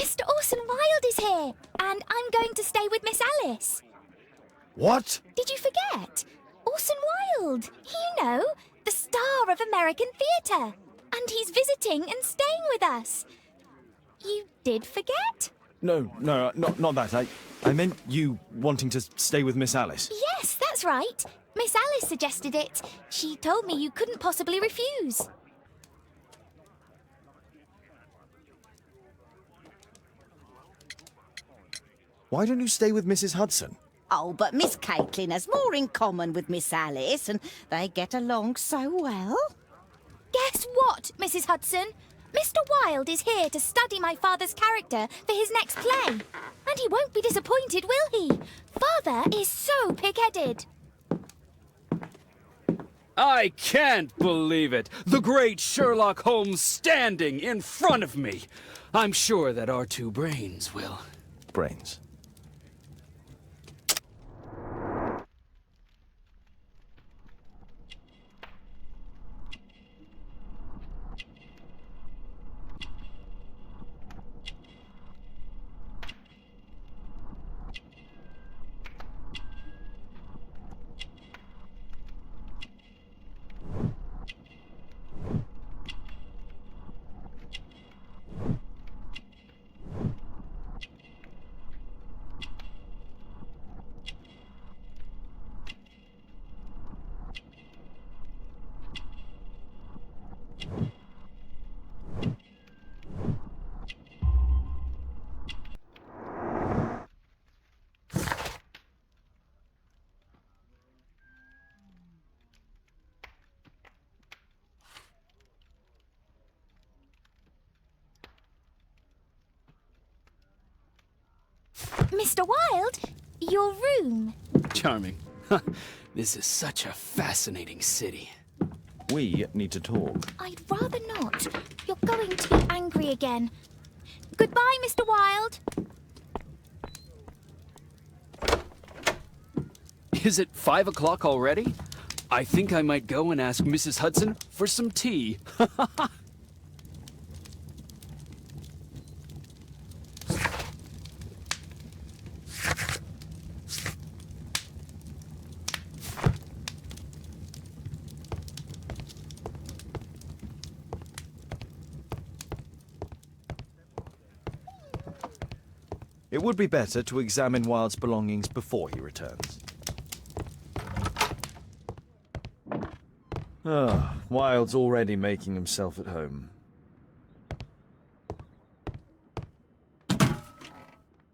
Mr. Orson Wilde is here, and I'm going to stay with Miss Alice. What? Did you forget? Orson Wilde, you know, the star of American theatre. And he's visiting and staying with us. You did forget? No, not that. I meant you wanting to stay with Miss Alice. Yes, that's right. Miss Alice suggested it. She told me you couldn't possibly refuse. Why don't you stay with Mrs. Hudson? Oh, but Miss Caitlin has more in common with Miss Alice, and they get along so well. Guess what, Mrs. Hudson? Mr. Wilde is here to study my father's character for his next play. And he won't be disappointed, will he? Father is so pig-headed. I can't believe it! The great Sherlock Holmes standing in front of me! I'm sure that our two brains will... Brains. Mr. Wilde, your room. Charming. This is such a fascinating city. We need to talk. I'd rather not. You're going to be angry again. Goodbye, Mr. Wilde. Is it 5 o'clock already? I think I might go and ask Mrs. Hudson for some tea. It would be better to examine Wilde's belongings before he returns. Wilde's already making himself at home.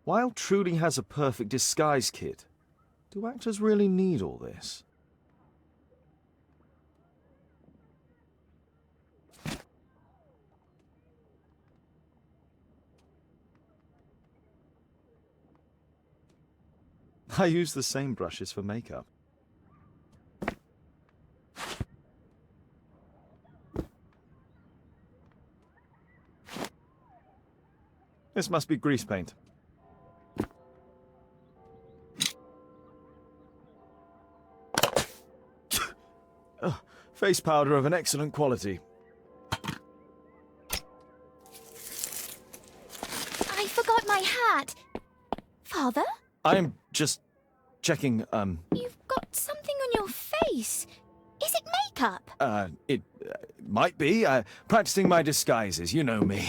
Wilde truly has a perfect disguise kit. Do actors really need all this? I use the same brushes for makeup. This must be grease paint. Face powder of an excellent quality. I forgot my hat. Father? I'm just checking, You've got something on your face. Is it makeup? It might be. Practicing my disguises, you know me.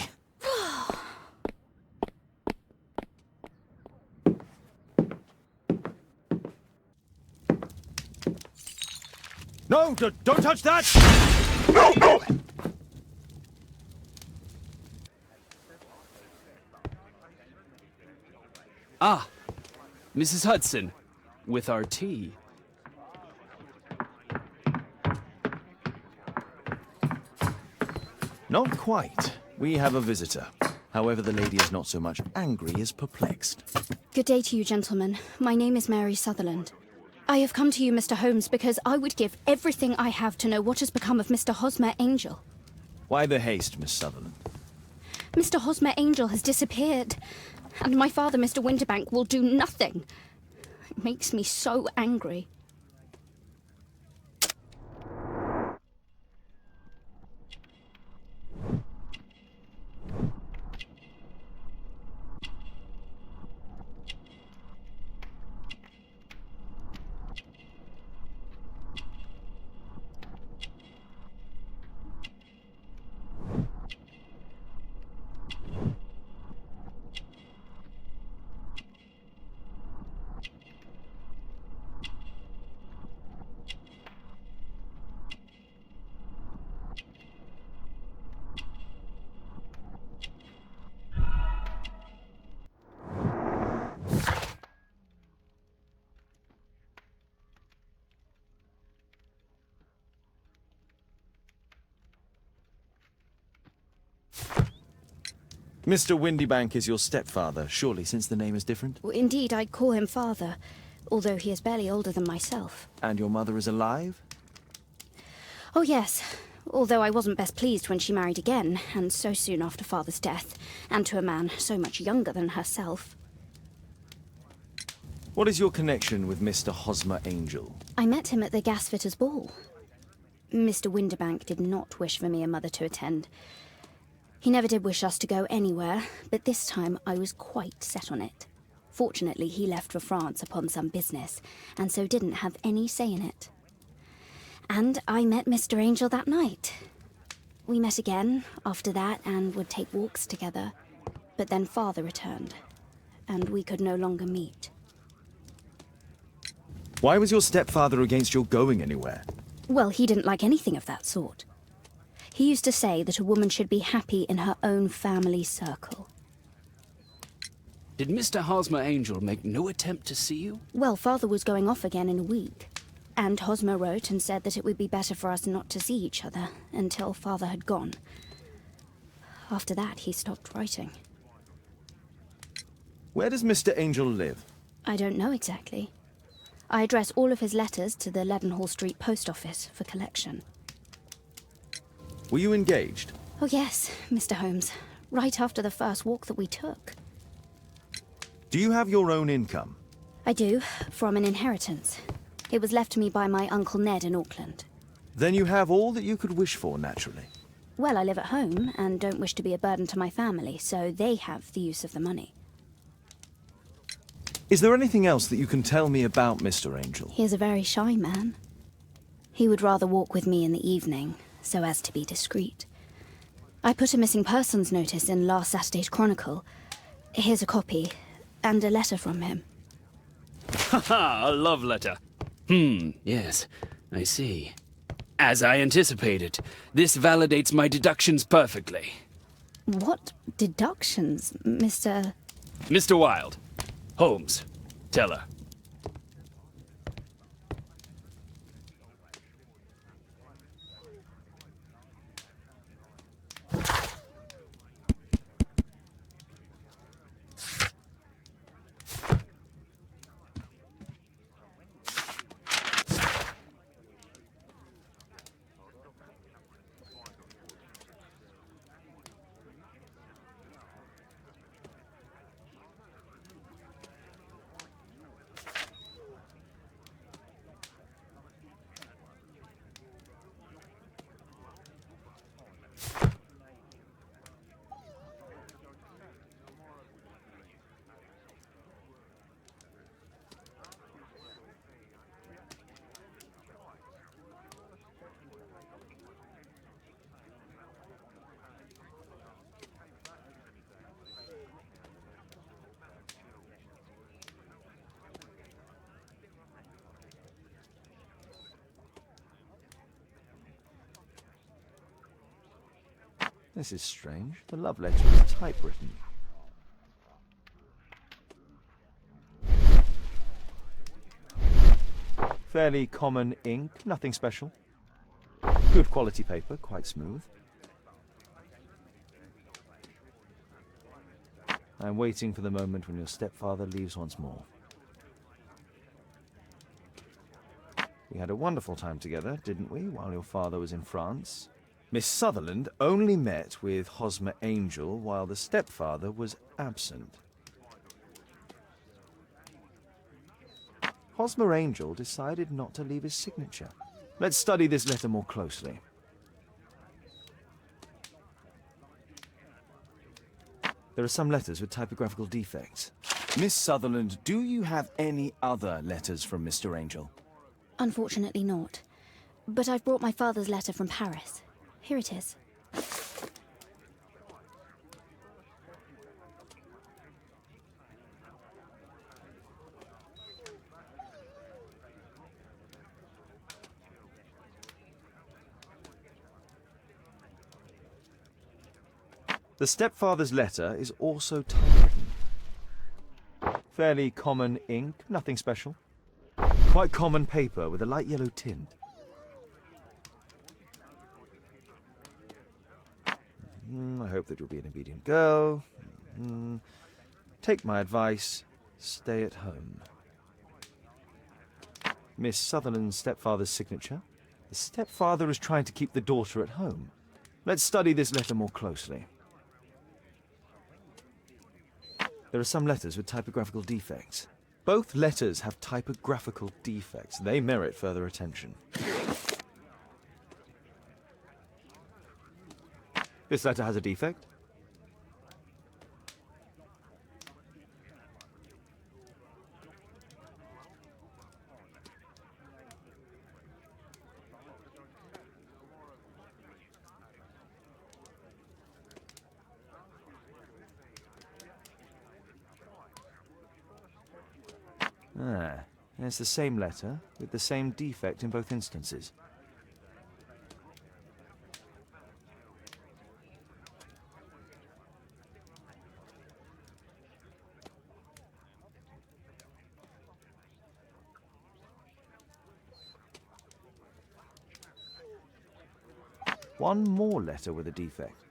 No, don't touch that! No! Ah, Mrs. Hudson, with our tea. Not quite. We have a visitor. However, the lady is not so much angry as perplexed. Good day to you, gentlemen. My name is Mary Sutherland. I have come to you, Mr. Holmes, because I would give everything I have to know what has become of Mr. Hosmer Angel. Why the haste, Miss Sutherland? Mr. Hosmer Angel has disappeared, and my father, Mr. Winterbank, will do nothing. It makes me so angry. Mr. Windybank is your stepfather, surely, since the name is different? Well, indeed, I call him father, although he is barely older than myself. And your mother is alive? Oh, yes. Although I wasn't best pleased when she married again, and so soon after father's death, and to a man so much younger than herself. What is your connection with Mr. Hosmer Angel? I met him at the gasfitter's ball. Mr. Windybank did not wish for me and Mother to attend. He never did wish us to go anywhere, but this time I was quite set on it. Fortunately, he left for France upon some business, and so didn't have any say in it. And I met Mr. Angel that night. We met again after that and would take walks together. But then Father returned, and we could no longer meet. Why was your stepfather against your going anywhere? Well, he didn't like anything of that sort. He used to say that a woman should be happy in her own family circle. Did Mr. Hosmer Angel make no attempt to see you? Well, Father was going off again in a week. And Hosmer wrote and said that it would be better for us not to see each other until Father had gone. After that, he stopped writing. Where does Mr. Angel live? I don't know exactly. I address all of his letters to the Leadenhall Street post office for collection. Were you engaged? Oh yes, Mr. Holmes. Right after the first walk that we took. Do you have your own income? I do, from an inheritance. It was left to me by my Uncle Ned in Auckland. Then you have all that you could wish for, naturally. Well, I live at home and don't wish to be a burden to my family, so they have the use of the money. Is there anything else that you can tell me about Mr. Angel? He is a very shy man. He would rather walk with me in the evening, so as to be discreet. I put a missing persons notice in last Saturday's Chronicle. Here's a copy, and a letter from him. Haha, a love letter. Yes, I see. As I anticipated, this validates my deductions perfectly. What deductions, Mr. Mr. Wilde. Holmes, tell her. This is strange. The love letter is typewritten. Fairly common ink, nothing special. Good quality paper, quite smooth. I'm waiting for the moment when your stepfather leaves once more. We had a wonderful time together, didn't we, while your father was in France? Miss Sutherland only met with Hosmer Angel while the stepfather was absent. Hosmer Angel decided not to leave his signature. Let's study this letter more closely. There are some letters with typographical defects. Miss Sutherland, do you have any other letters from Mr. Angel? Unfortunately not. But I've brought my father's letter from Paris. Here it is. The stepfather's letter is also typewritten. Fairly common ink, nothing special. Quite common paper with a light yellow tint. I hope that you'll be an obedient girl. Take my advice. Stay at home. Miss Sutherland's stepfather's signature. The stepfather is trying to keep the daughter at home. Let's study this letter more closely. There are some letters with typographical defects. Both letters have typographical defects. They merit further attention. This letter has a defect. It's the same letter, with the same defect in both instances. One more letter with a defect.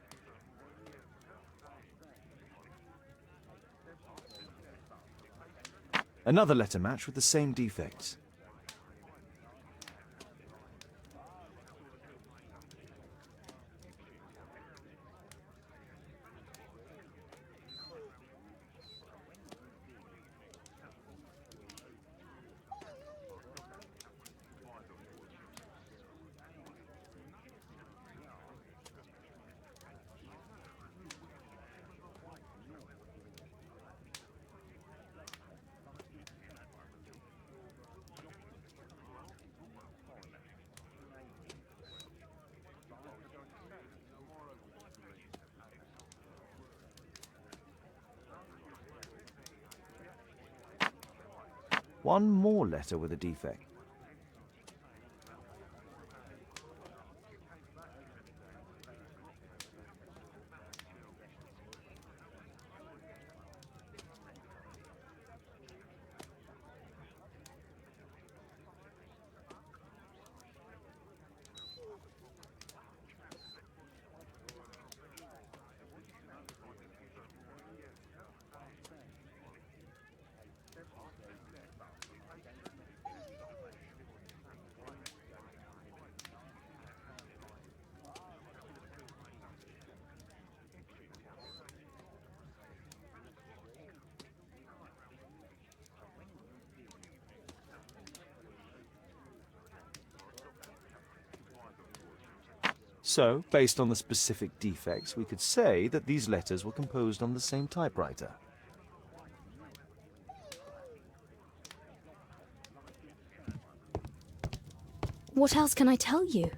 Another letter match with the same defects. One more letter with a defect. So, based on the specific defects, we could say that these letters were composed on the same typewriter. What else can I tell you?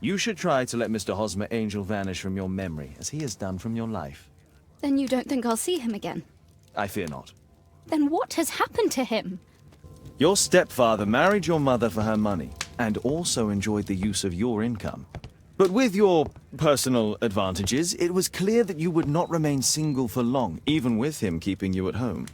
You should try to let Mr. Hosmer Angel vanish from your memory, as he has done from your life. Then you don't think I'll see him again? I fear not. Then what has happened to him? Your stepfather married your mother for her money, and also enjoyed the use of your income. But with your personal advantages, it was clear that you would not remain single for long, even with him keeping you at home.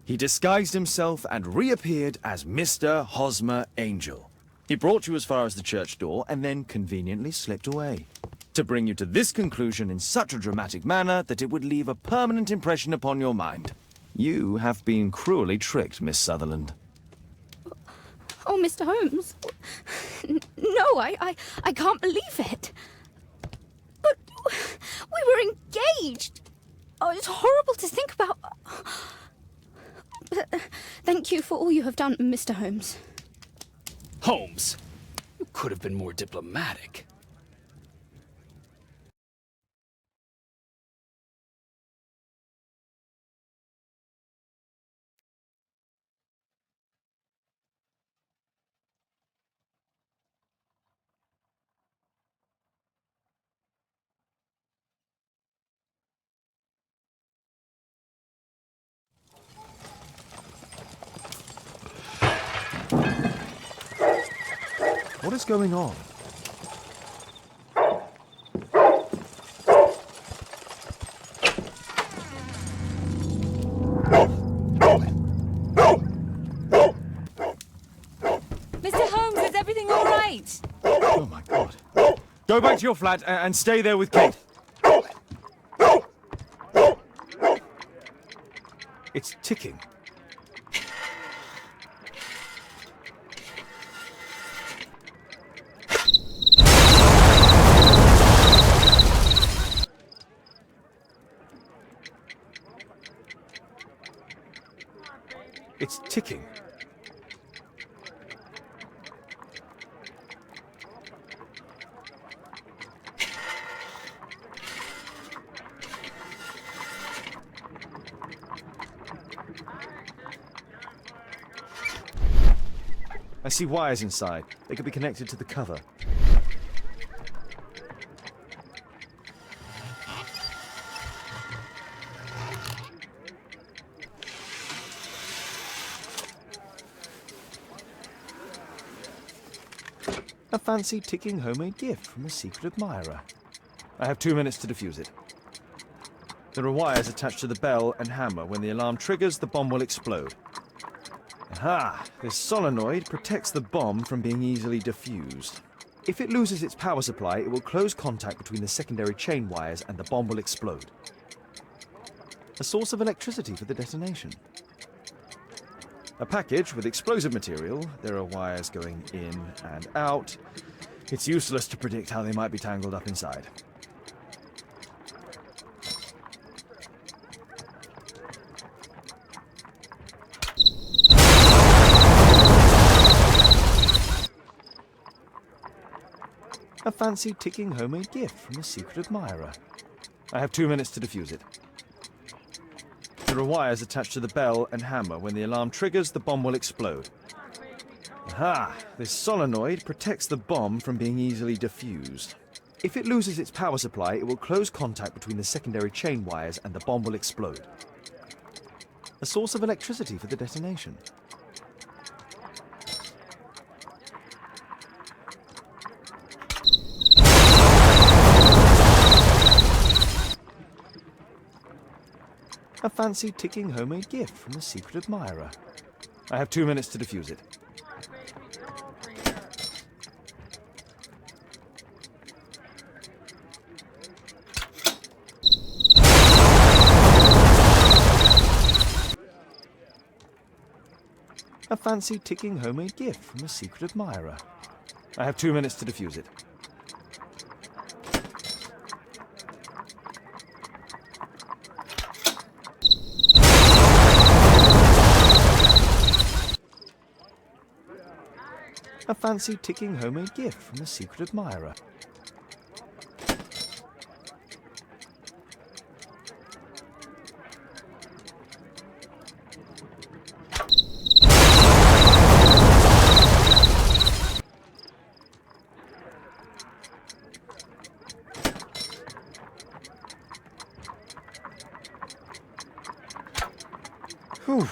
He disguised himself and reappeared as Mr. Hosmer Angel. He brought you as far as the church door, and then conveniently slipped away. To bring you to this conclusion in such a dramatic manner that it would leave a permanent impression upon your mind. You have been cruelly tricked, Miss Sutherland. Oh, Mr. Holmes. No, I can't believe it. But we were engaged. Oh, it's horrible to think about. But, thank you for all you have done, Mr. Holmes. Holmes, you could have been more diplomatic. What is going on? Mr. Holmes, is everything all right? Oh my god. Go back to your flat and stay there with Kate. It's ticking. It's ticking. I see wires inside. They could be connected to the cover. A fancy ticking homemade gift from a secret admirer. I have 2 minutes to defuse it. There are wires attached to the bell and hammer. When the alarm triggers, the bomb will explode. Aha! This solenoid protects the bomb from being easily diffused. If it loses its power supply, it will close contact between the secondary chain wires and the bomb will explode. A source of electricity for the detonation. A package with explosive material. There are wires going in and out. It's useless to predict how they might be tangled up inside. A fancy ticking homemade gift from a secret admirer. I have 2 minutes to defuse it. There are wires attached to the bell and hammer. When the alarm triggers, the bomb will explode. Aha! This solenoid protects the bomb from being easily diffused. If it loses its power supply, it will close contact between the secondary chain wires and the bomb will explode. A source of electricity for the detonation. A fancy ticking homemade gift from a secret admirer. I have 2 minutes to defuse it. A fancy ticking homemade gift from a secret admirer. I have 2 minutes to defuse it. A fancy ticking homemade gift from a secret admirer. Whew.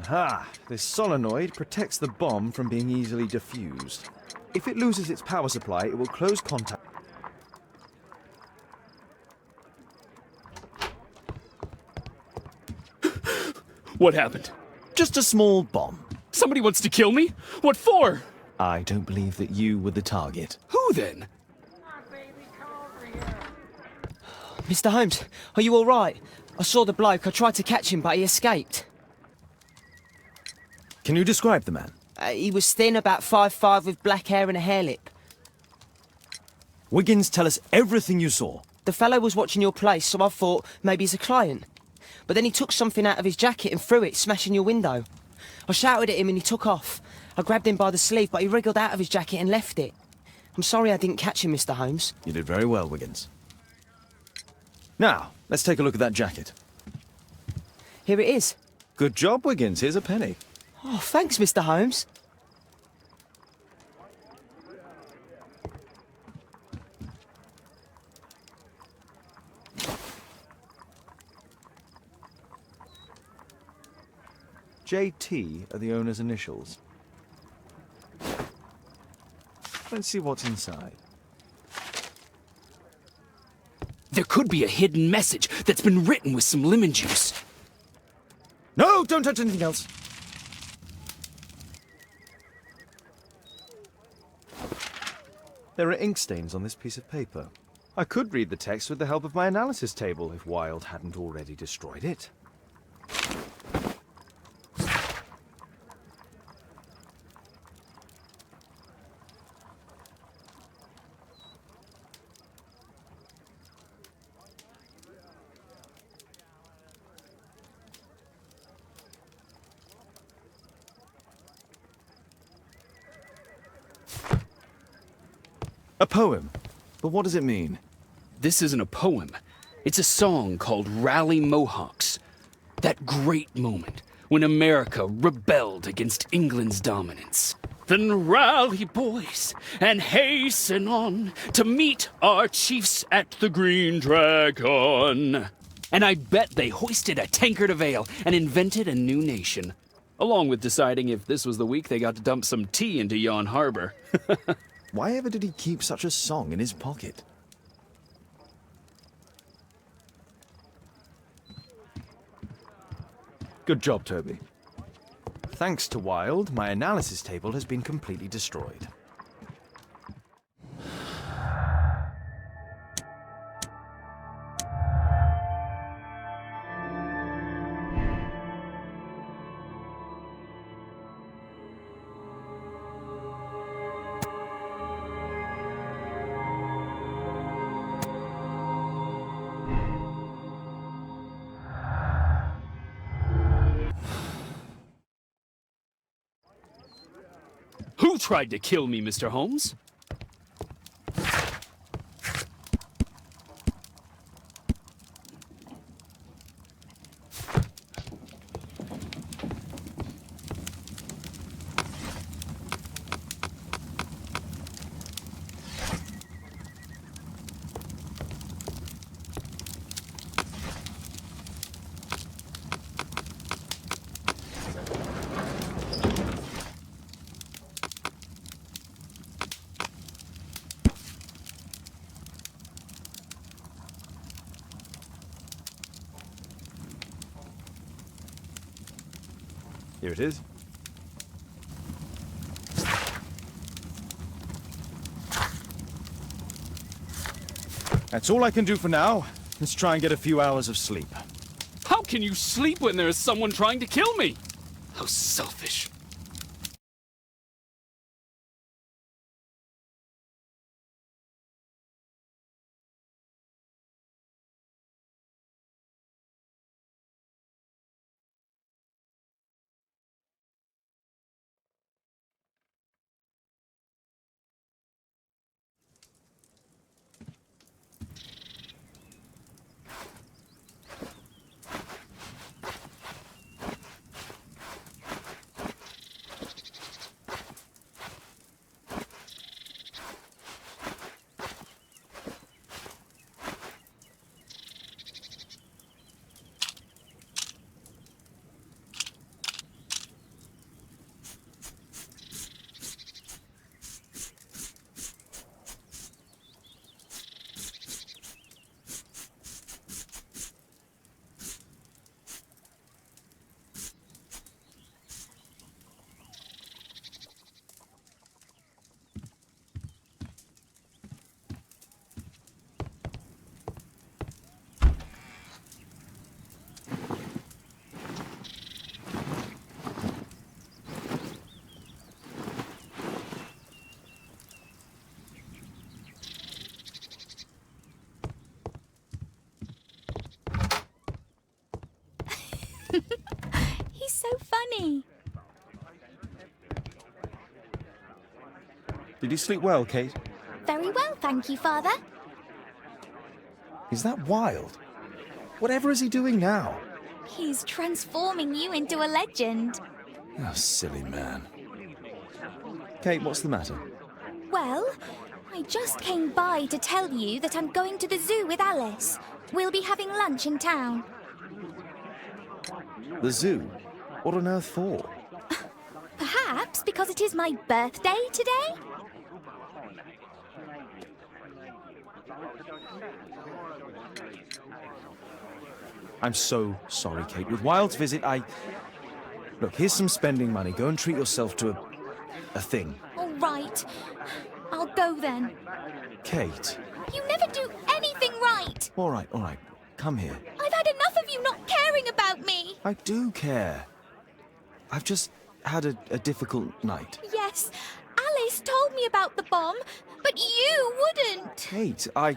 Aha! This solenoid protects the bomb from being easily diffused. If it loses its power supply, it will close contact. What happened? Just a small bomb. Somebody wants to kill me? What for? I don't believe that you were the target. Who then? Mr. Holmes, are you all right? I saw the bloke. I tried to catch him, but he escaped. Can you describe the man? He was thin, about 5'5", with black hair and a hair lip. Wiggins, tell us everything you saw. The fellow was watching your place, so I thought maybe he's a client. But then he took something out of his jacket and threw it, smashing your window. I shouted at him and he took off. I grabbed him by the sleeve, but he wriggled out of his jacket and left it. I'm sorry I didn't catch him, Mr. Holmes. You did very well, Wiggins. Now, let's take a look at that jacket. Here it is. Good job, Wiggins. Here's a penny. Oh, thanks, Mr. Holmes. JT are the owner's initials. Let's see what's inside. There could be a hidden message that's been written with some lemon juice. No, don't touch anything else. There are ink stains on this piece of paper. I could read the text with the help of my analysis table if Wilde hadn't already destroyed it. A poem. But what does it mean? This isn't a poem. It's a song called Rally Mohawks. That great moment when America rebelled against England's dominance. Then rally, boys, and hasten on to meet our chiefs at the Green Dragon. And I bet they hoisted a tankard of ale and invented a new nation. Along with deciding if this was the week they got to dump some tea into yon harbor. Why ever did he keep such a song in his pocket? Good job, Toby. Thanks to Wilde, my analysis table has been completely destroyed. Who tried to kill me, Mr. Holmes? Here it is. That's all I can do for now. Let's try and get a few hours of sleep. How can you sleep when there is someone trying to kill me? How selfish. He's so funny. Did you sleep well, Kate? Very well, thank you, Father. Is that Wilde? Whatever is he doing now? He's transforming you into a legend. Oh, silly man. Kate, what's the matter? Well, I just came by to tell you that I'm going to the zoo with Alice. We'll be having lunch in town. The zoo? What on earth for? Perhaps because it is my birthday today? I'm so sorry, Kate. With Wilde's visit, Look, here's some spending money. Go and treat yourself to a thing. All right. I'll go then. Kate. You never do anything right. All right. Come here. I've had enough of you not caring about me. I do care. I've just had a difficult night. Yes, Alice told me about the bomb, but you wouldn't. Kate, I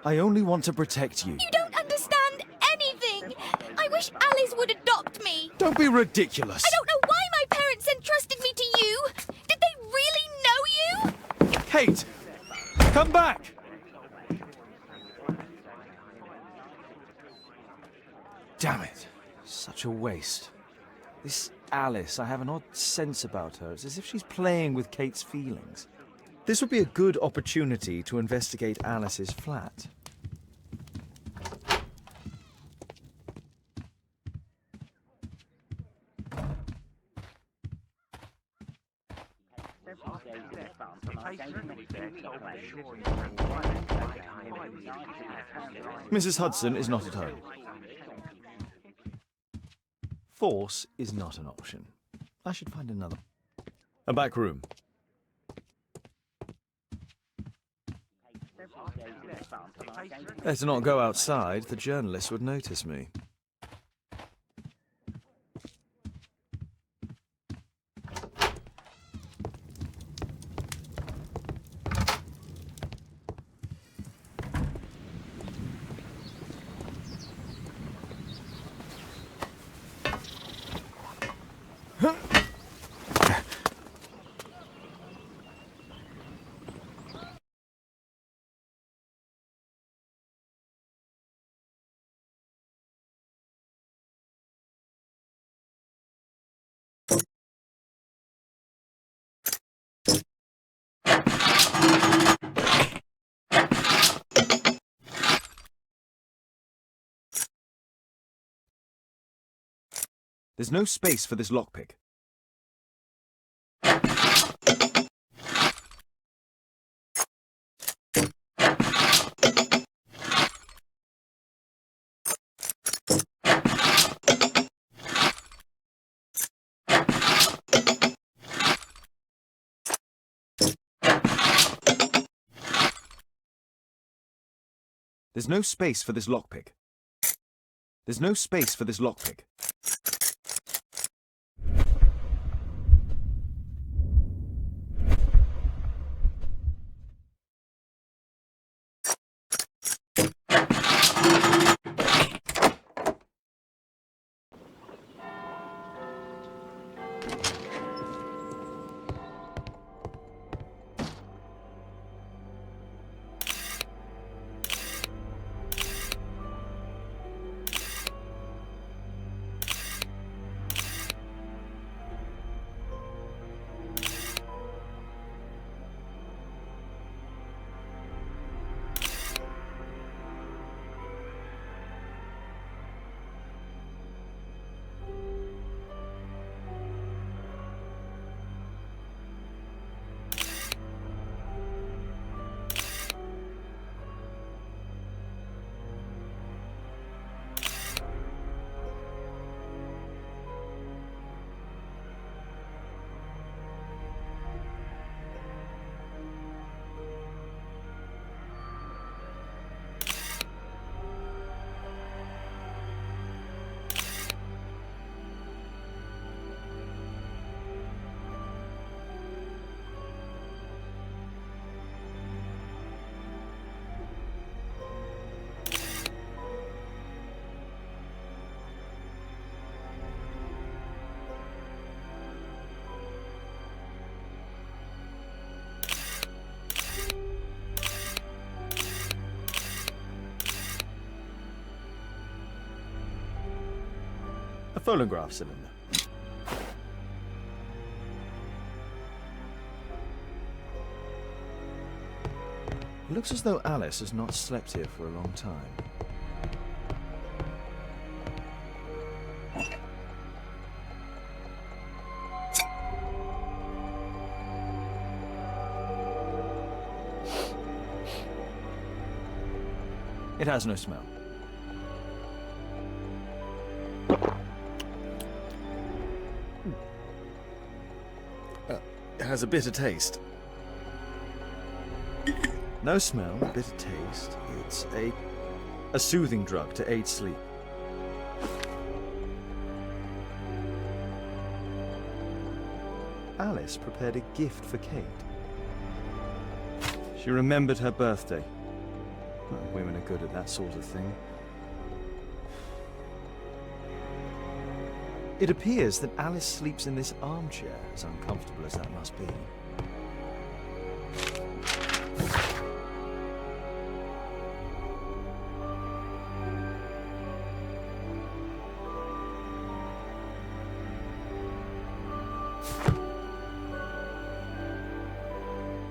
only want to protect you. You don't understand anything. I wish Alice would adopt me. Don't be ridiculous. I don't know why my parents entrusted me to you. Did they really know you? Kate, come back. Damn it. Such a waste. This Alice, I have an odd sense about her. It's as if she's playing with Kate's feelings. This would be a good opportunity to investigate Alice's flat. Mrs. Hudson is not at home. Force is not an option. I should find another. A back room. Better not go outside. The journalists would notice me. There's no space for this lockpick. There's no space for this lockpick. There's no space for this lockpick. A phonograph cylinder. It looks as though Alice has not slept here for a long time. It has no smell. It has a bitter taste. No smell, a bitter taste. It's a soothing drug to aid sleep. Alice prepared a gift for Kate. She remembered her birthday. Well, women are good at that sort of thing. It appears that Alice sleeps in this armchair, as uncomfortable as that must be.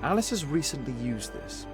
Alice has recently used this.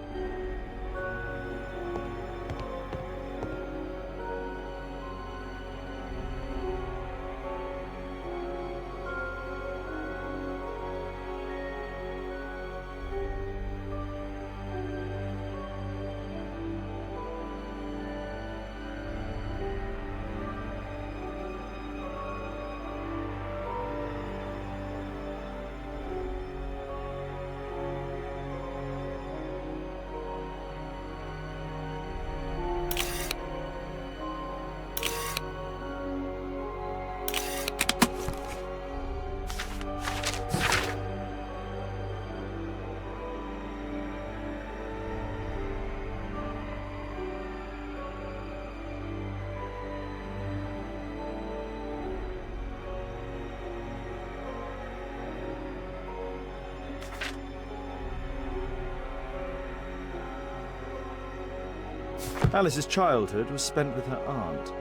Alice's childhood was spent with her aunt,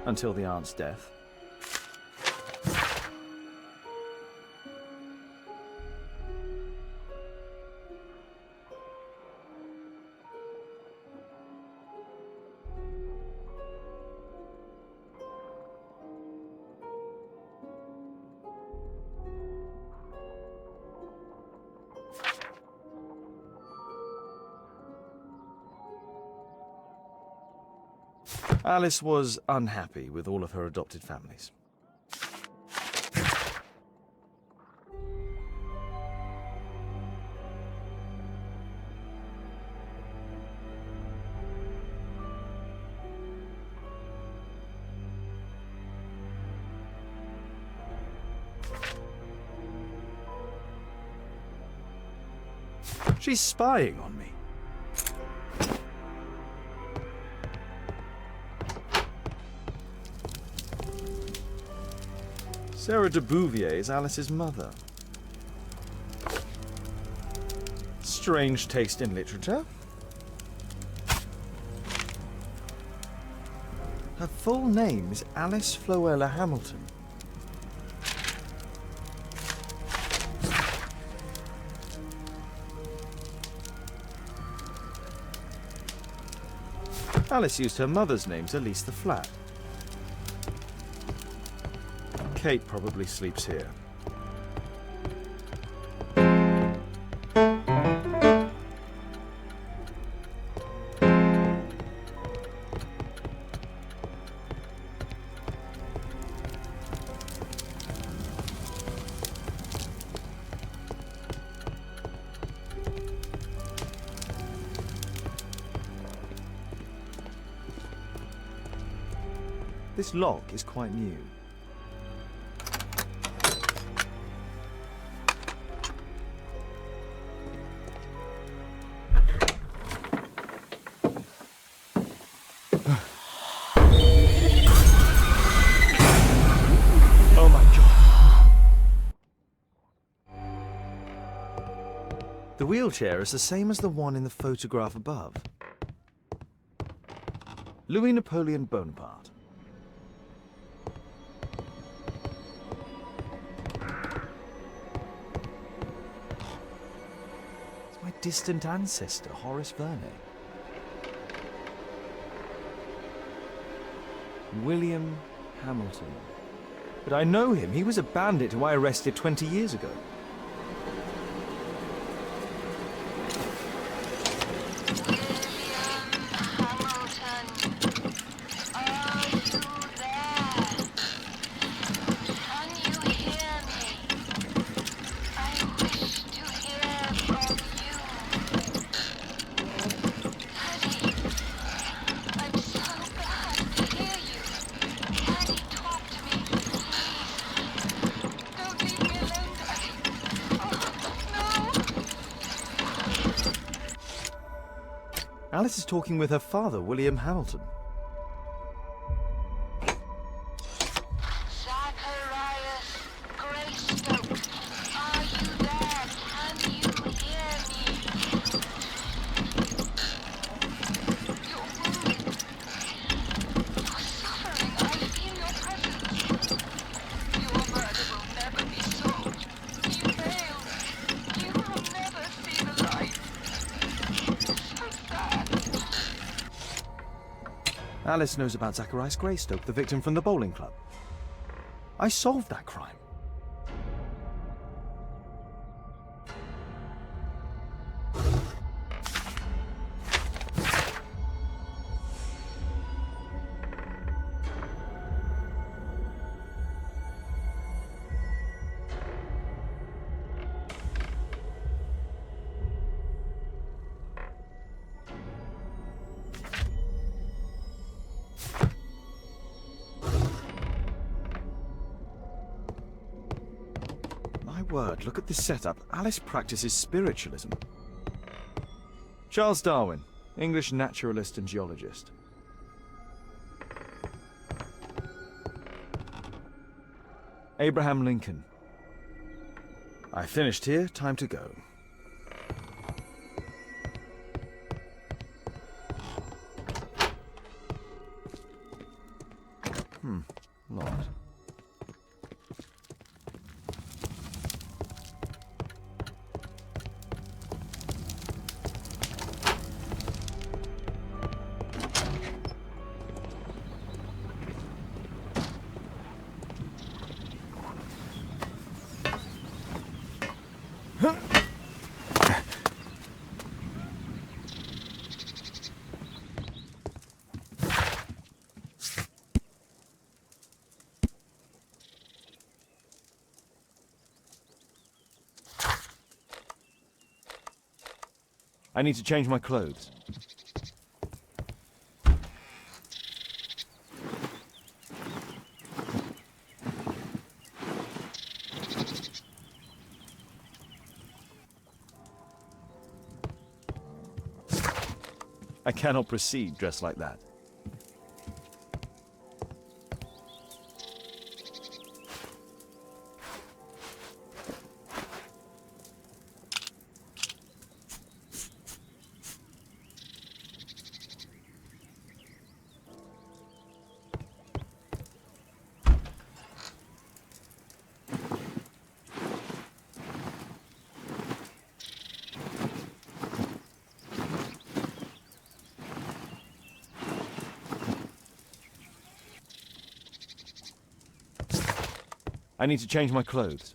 until the aunt's death. Alice was unhappy with all of her adopted families. She's spying on me. Sarah de Bouvier is Alice's mother. Strange taste in literature. Her full name is Alice Floella Hamilton. Alice used her mother's name to lease the flat. Kate probably sleeps here. This lock is quite new. Oh my God. The wheelchair is the same as the one in the photograph above. Louis Napoleon Bonaparte. Distant ancestor, Horace Verne. William Hamilton. But I know him. He was a bandit who I arrested 20 years ago. Alice is talking with her father, William Hamilton. Alice knows about Zacharias Greystoke, the victim from the bowling club. I solved that crime. Word, look at this setup. Alice practices spiritualism. Charles Darwin, English naturalist and geologist. Abraham Lincoln. I finished here, time to go. Locked. I need to change my clothes. I cannot proceed dressed like that. I need to change my clothes.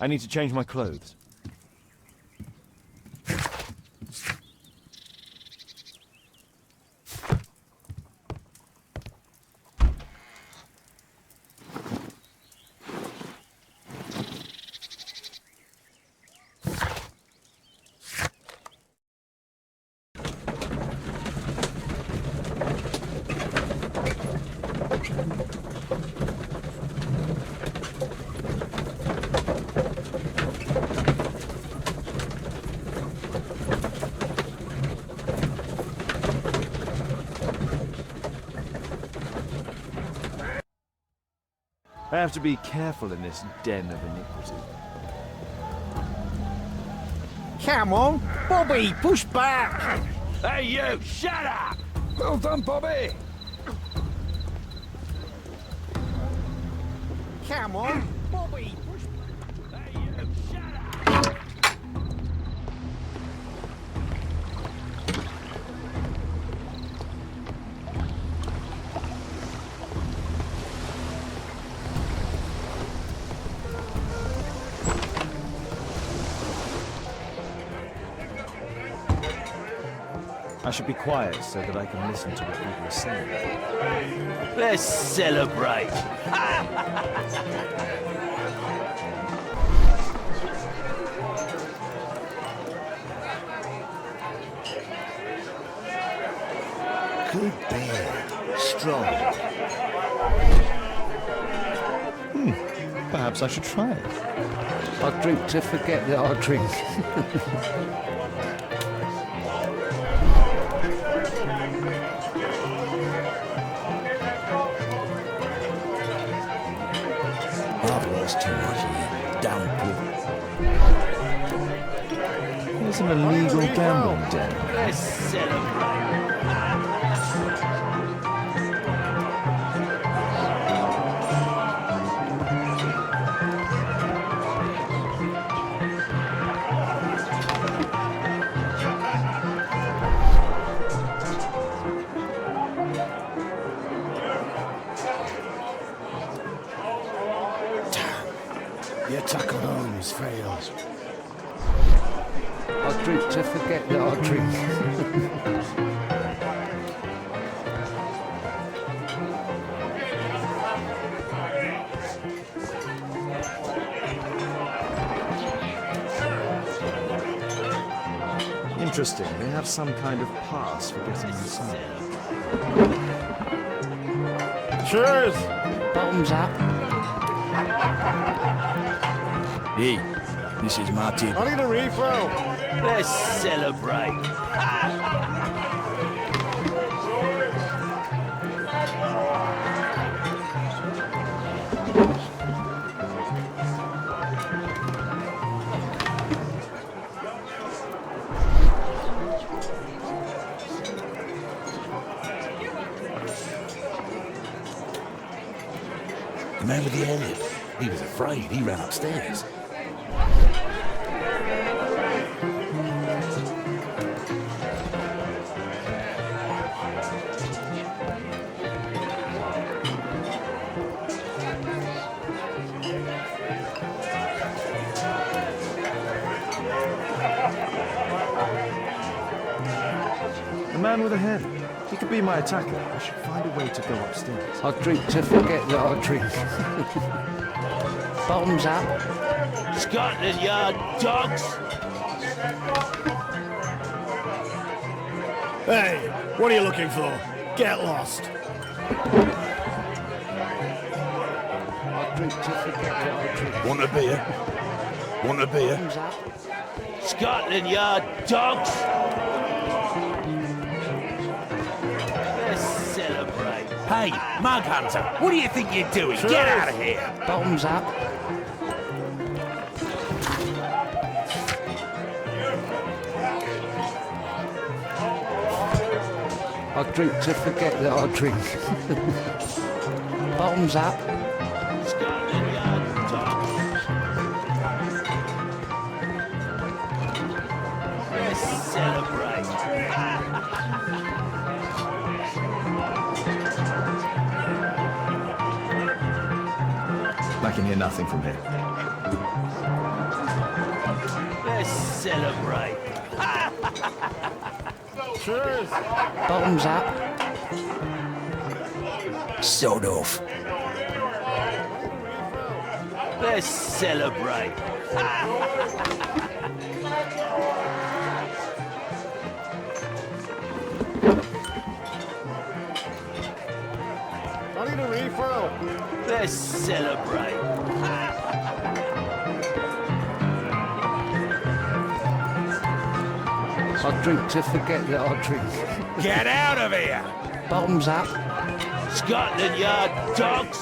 I need to change my clothes. I have to be careful in this den of iniquity. Come on, Bobby, push back! Hey, you, shut up! Well done, Bobby! Come on, Bobby, push back! Hey, you, shut up! I should be quiet so that I can listen to what people are saying. Let's celebrate! Good beer, strong. Perhaps I should try it. I drink to forget that I drink. Too much of it. Damn Here's an illegal gambling den. Let's celebrate! The attack on Holmes fails. I drink to forget that I drink. Interesting. They have some kind of pass for getting inside. Cheers! Bottoms up. Hey, this is Martin. I need a refill. Let's celebrate! The man with the airlift. He was afraid. He ran upstairs. The man with a head. He could be my attacker. I should find a way to go upstairs. I drink to forget that I drink. Bottoms up. Scotland Yard dogs! Hey, what are you looking for? Get lost. drink to forget that I drink. Want a beer? Want a beer? Bottoms up. Scotland Yard dogs! Let's celebrate. Hey, Mug Hunter, what do you think you're doing? Get out of here! Bottoms up. I drink to forget that I drink. Bottoms up. Scotland Yard dogs! Let's celebrate. I can hear nothing from here. Let's celebrate. Cheers. Bottoms up. Sod off. Let's celebrate. I need a refill. Let's celebrate. I drink to forget that I drink. Get out of here! Bottoms up. Scotland Yard dogs!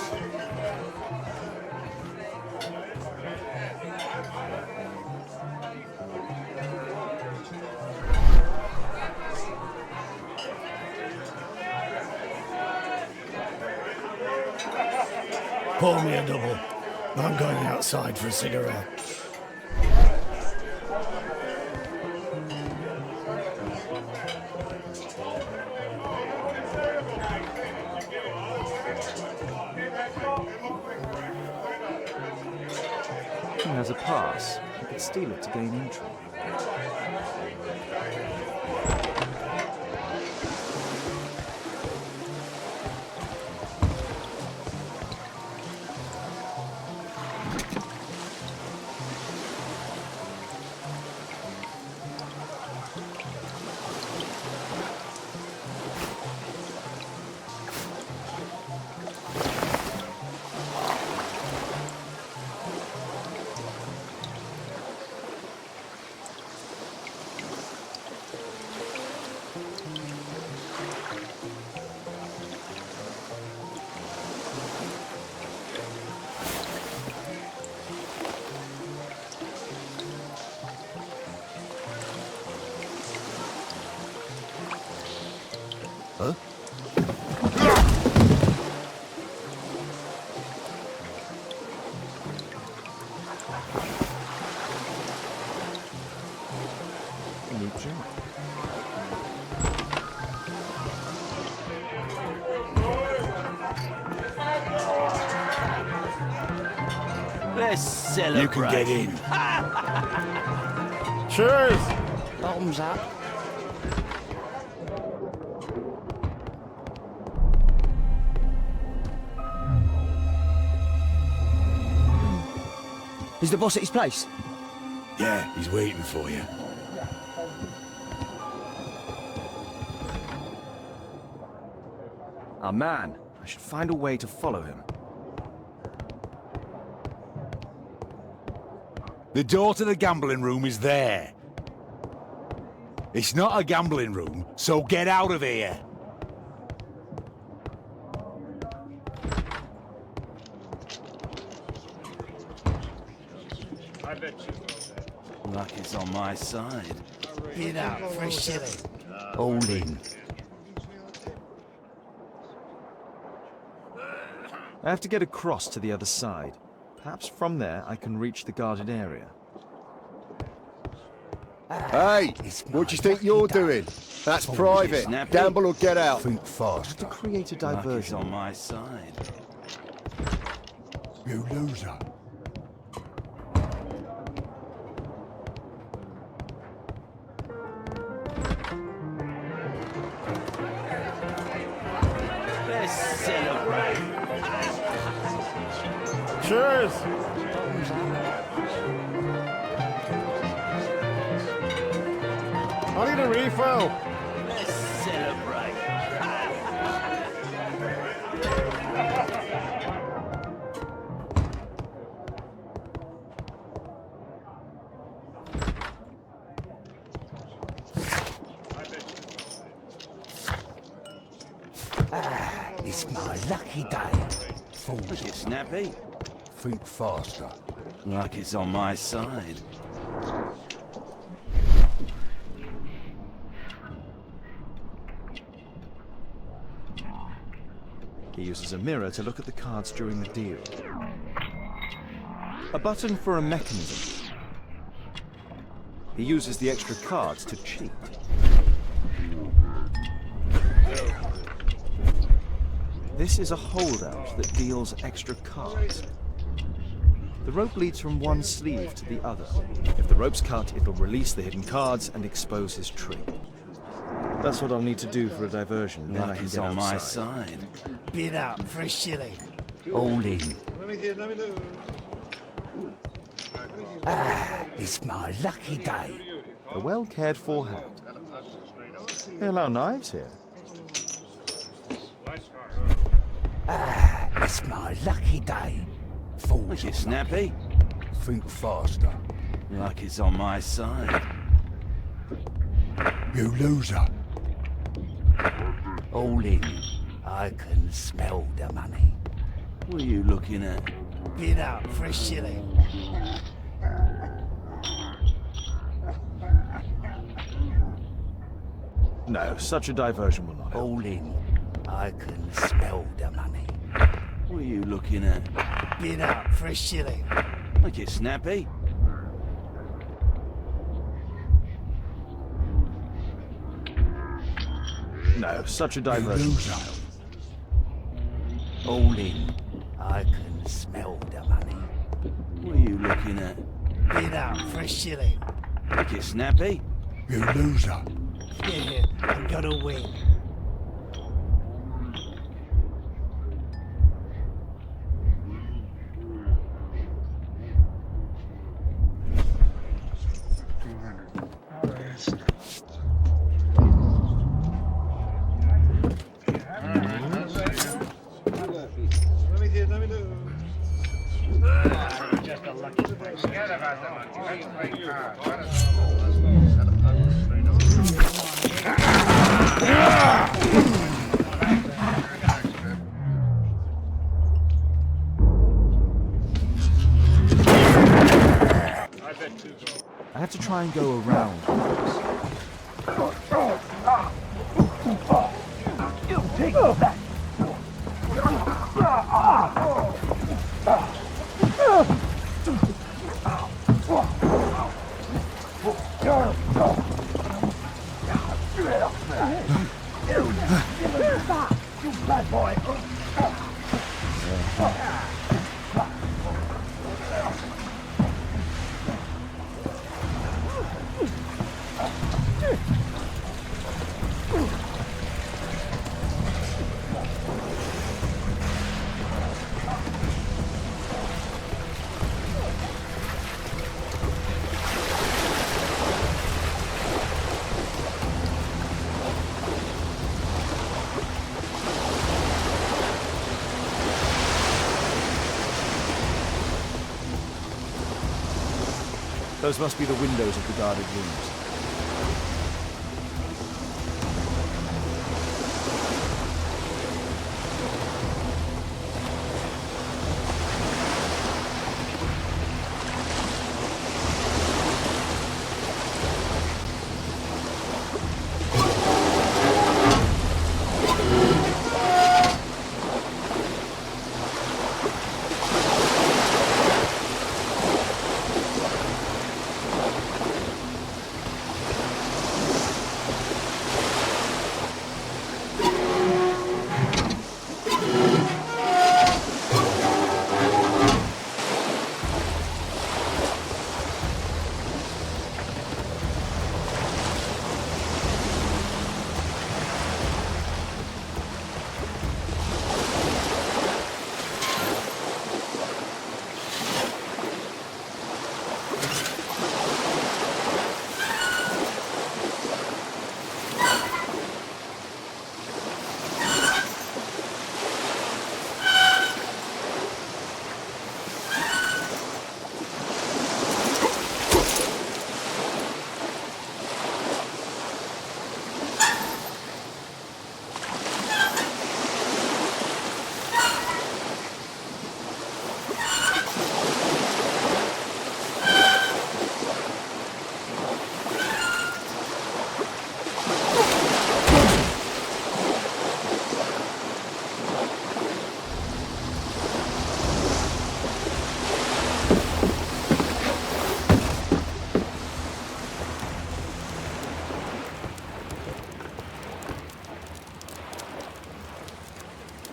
Pour me a double. I'm going outside for a cigarette. He has a pass. I could steal it to gain entry. New job. Let's celebrate. You can get in. Cheers. Bottoms up. Is the boss at his place? Yeah, he's waiting for you. Our man. I should find a way to follow him. The door to the gambling room is there. It's not a gambling room, so get out of here. Luck is on my side. You know, for a shilling. All in. I have to get across to the other side. Perhaps from there I can reach the guarded area. Hey, what do you think you're doing? That's private. Snappy. Gamble or get out. Think To faster. create a Luck is diversion. on my side. You loser. Let's celebrate. Cheers. I need a refill. Let's celebrate. lucky day. Look, it's snappy. Think faster. Like it's on my side. He uses a mirror to look at the cards during the deal. A button for a mechanism. He uses the extra cards to cheat. This is a holdout that deals extra cards. The rope leads from one sleeve to the other. If the rope's cut, it will release the hidden cards and expose his trick. That's what I'll need to do for a diversion. Then I Like can it's get on my outside. side. Bid up for a shilling. All in. It's my lucky day. A well-cared-for hat. They allow knives here. It's my lucky day. Look, it's snappy. Think faster. Like it's on my side. You loser. All in. I can smell the money. What are you looking at? Bid up for a shilling. No, such a diversion will not help. All in. I can smell the money. What are you looking at? Bid up for a shilling. Look, it's snappy. No, such a diversion. All in. I can smell the money. What are you looking at? Bid up for a shilling. Look, it's snappy. You loser. Yeah, I'm gonna win. I have to try and go around. Take that. You bad boy. Those must be the windows of the guarded rooms.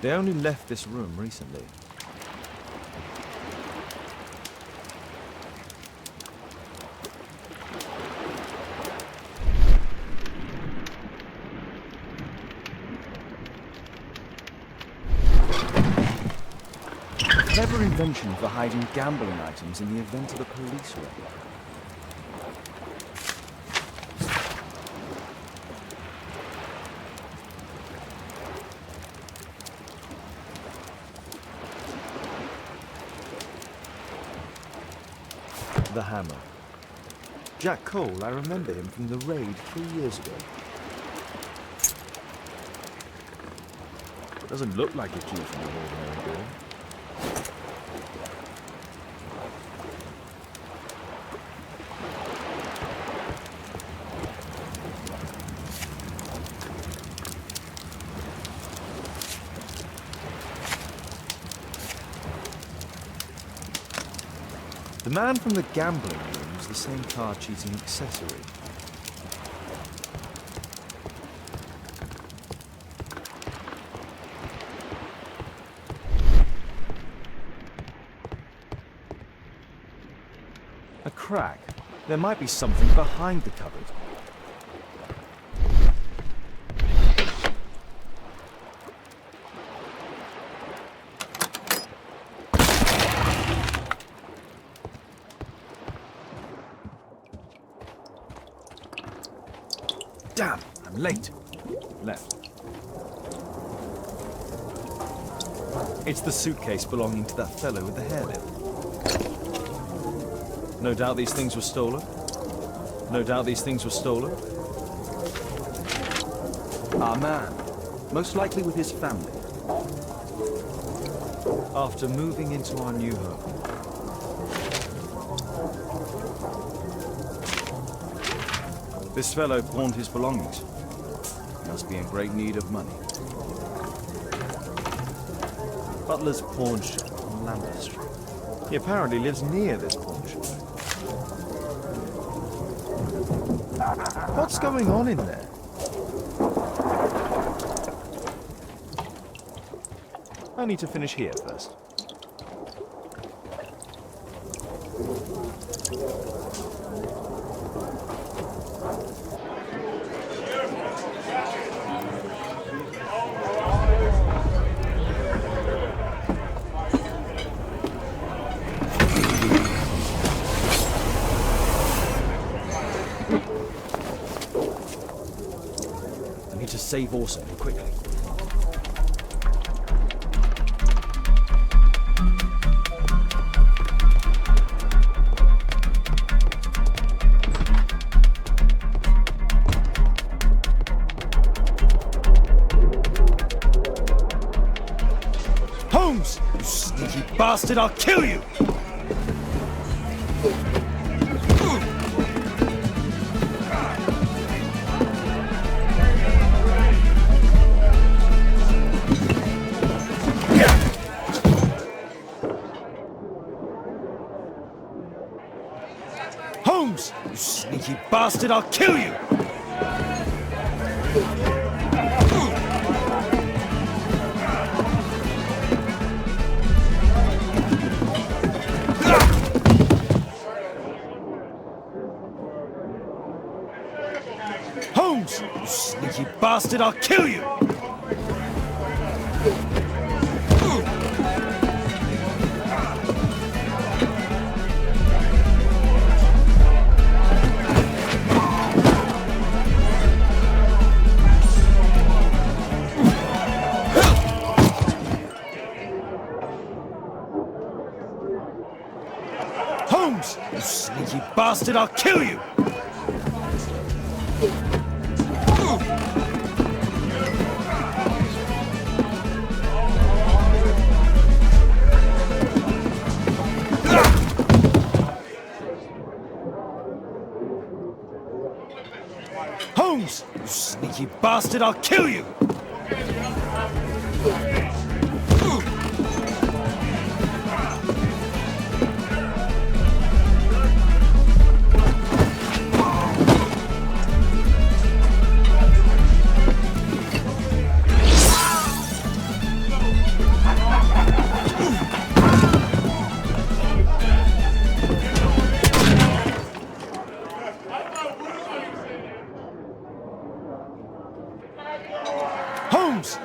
They only left this room recently. Clever invention for hiding gambling items in the event of a police raid. The hammer. Jack Cole, I remember him from the raid 3 years ago. It doesn't look like it's used from an ordinary door. The man from the gambling room is the same card cheating accessory. A crack. There might be something behind the cupboard. Damn, I'm late. Left. It's the suitcase belonging to that fellow with the hairlip. No doubt these things were stolen. No doubt these things were stolen. Our man, most likely with his family. After moving into our new home. This fellow pawned his belongings. Must be in great need of money. Butler's pawn shop on Lambeth Street. He apparently lives near this pawn shop. What's going on in there? I need to finish here first. Save Orson quickly. Holmes! You sneaky bastard, I'll kill you! Holmes! You sneaky bastard, I'll kill you! Holmes! You sneaky bastard, I'll kill you! Holmes! You sneaky bastard, I'll kill you! Holmes! You sneaky bastard, I'll kill you!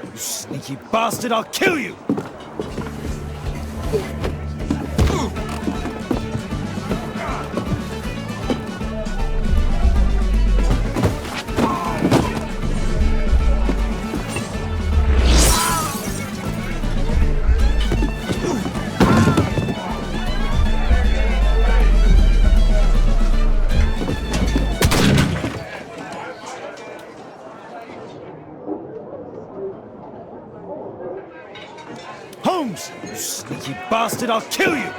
You sneaky bastard, I'll kill you! Holmes! You sneaky bastard, I'll kill you!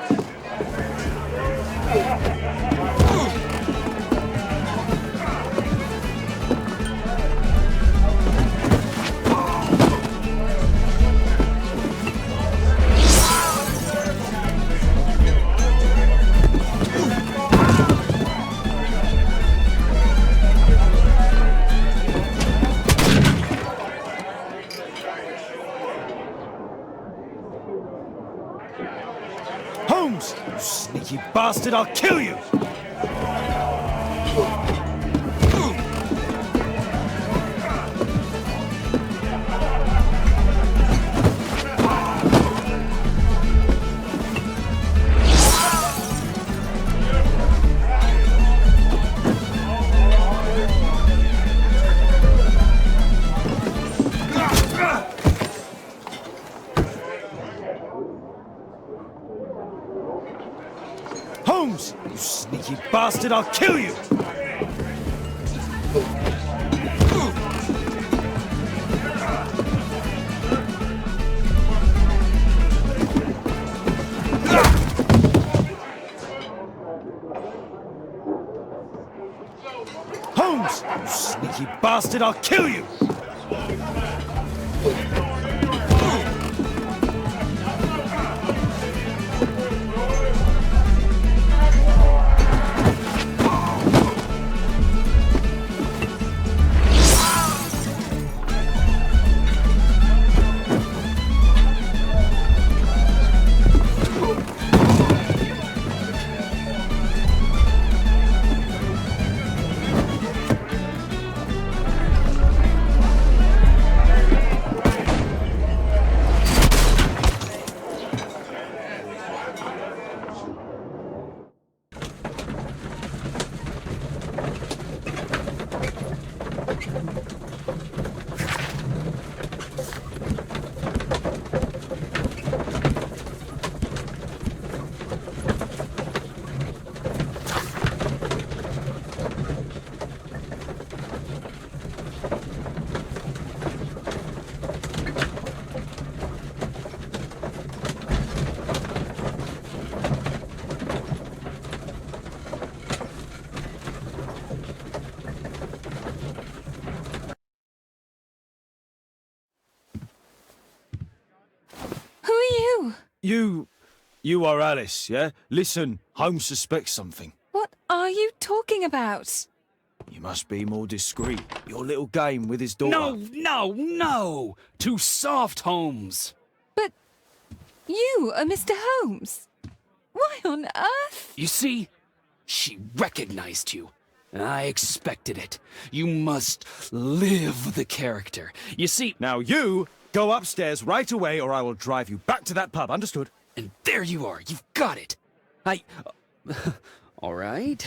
Holmes! You sneaky bastard, I'll kill you! Holmes! You sneaky bastard, I'll kill you! Holmes! You sneaky bastard, I'll kill you! You are Alice, yeah? Listen, Holmes suspects something. What are you talking about? You must be more discreet. Your little game with his daughter. No! Too soft, Holmes. But you are Mr. Holmes. Why on earth? You see, she recognized you. I expected it. You must live the character. You see... Now you go upstairs right away or I will drive you back to that pub, understood? And there you are. You've got it. All right.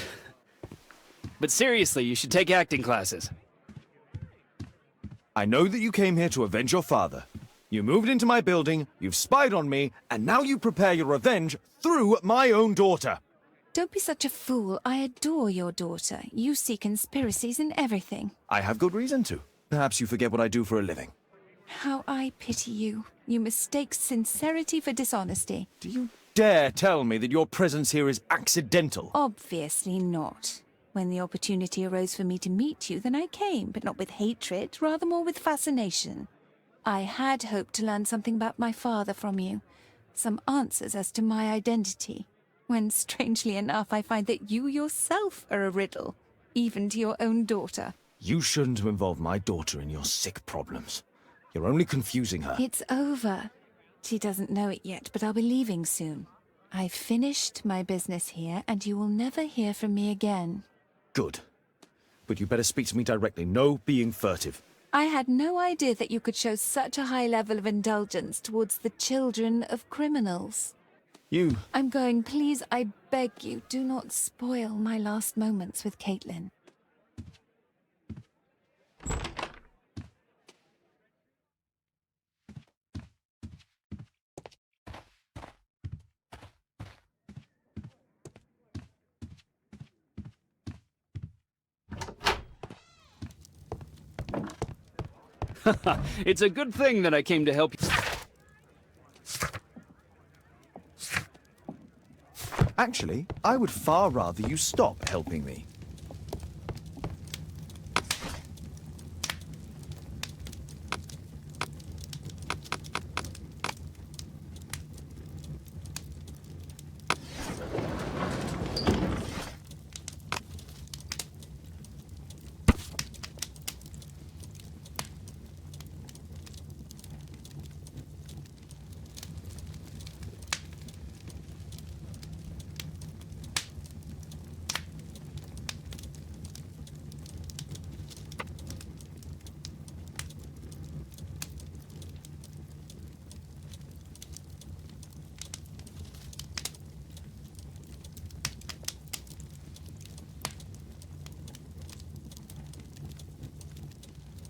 But seriously, you should take acting classes. I know that you came here to avenge your father. You moved into my building, you've spied on me, and now you prepare your revenge through my own daughter. Don't be such a fool. I adore your daughter. You see conspiracies in everything. I have good reason to. Perhaps you forget what I do for a living. How I pity you. You mistake sincerity for dishonesty. Do you dare tell me that your presence here is accidental? Obviously not. When the opportunity arose for me to meet you, then I came, but not with hatred, rather more with fascination. I had hoped to learn something about my father from you. Some answers as to my identity. When, strangely enough, I find that you yourself are a riddle, even to your own daughter. You shouldn't have involved my daughter in your sick problems. You're only confusing her. It's over. She doesn't know it yet, but I'll be leaving soon. I've finished my business here, and you will never hear from me again. Good. But you better speak to me directly. No being furtive. I had no idea that you could show such a high level of indulgence towards the children of criminals. You... I'm going, please, I beg you, do not spoil my last moments with Caitlin. It's a good thing that I came to help you. Actually, I would far rather you stop helping me.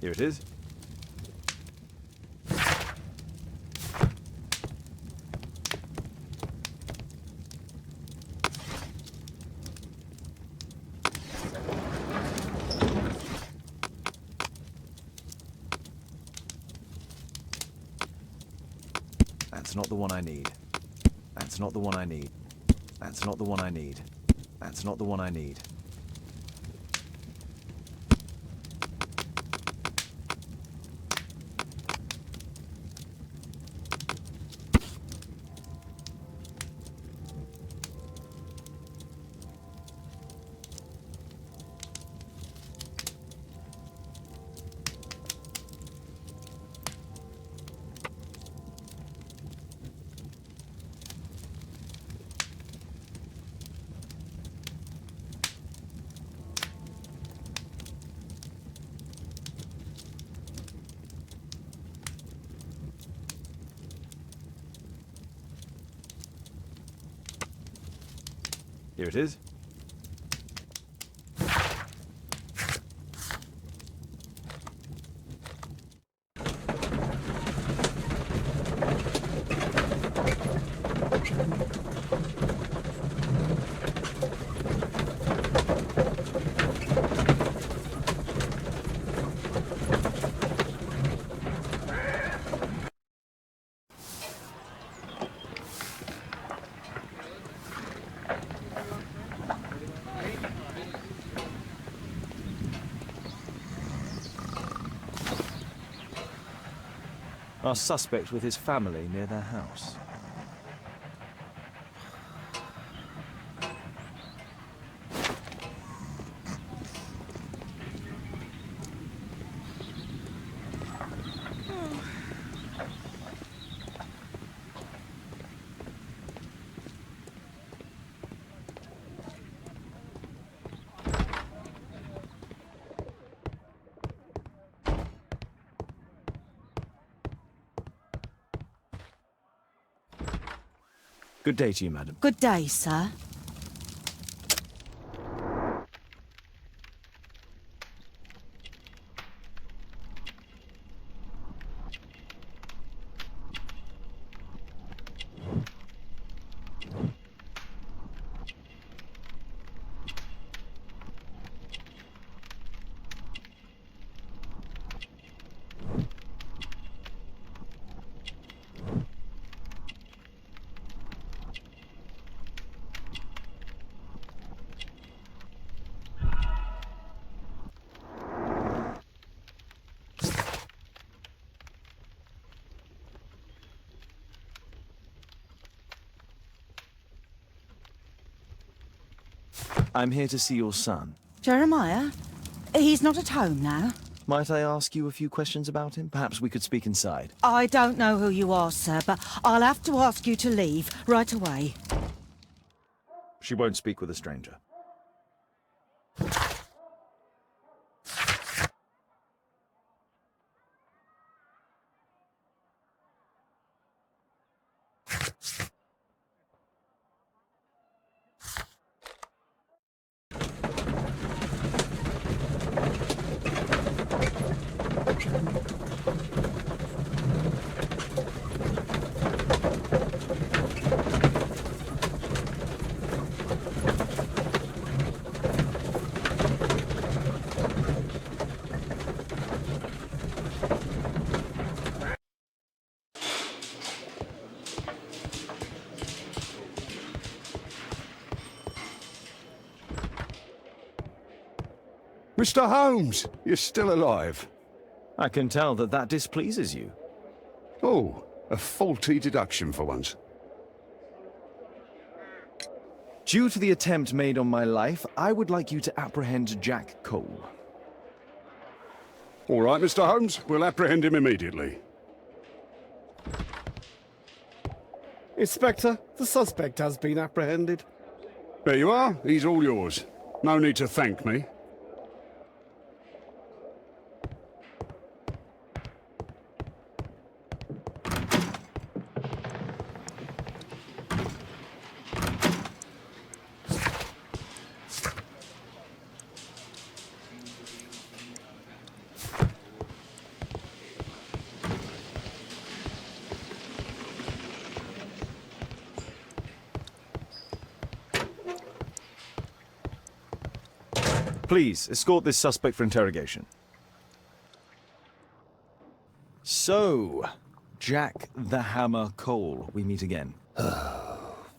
Here it is. That's not the one I need. That's not the one I need. That's not the one I need. That's not the one I need. Here it is. Our suspect with his family near their house. Good day to you, madam. Good day, sir. I'm here to see your son. Jeremiah? He's not at home now. Might I ask you a few questions about him? Perhaps we could speak inside. I don't know who you are, sir, but I'll have to ask you to leave right away. She won't speak with a stranger. Mr. Holmes, you're still alive. I can tell that that displeases you. Oh, a faulty deduction for once. Due to the attempt made on my life, I would like you to apprehend Jack Cole. All right, Mr. Holmes, we'll apprehend him immediately. Inspector, the suspect has been apprehended. There you are. He's all yours. No need to thank me. Please, escort this suspect for interrogation. So, Jack the Hammer Cole, we meet again.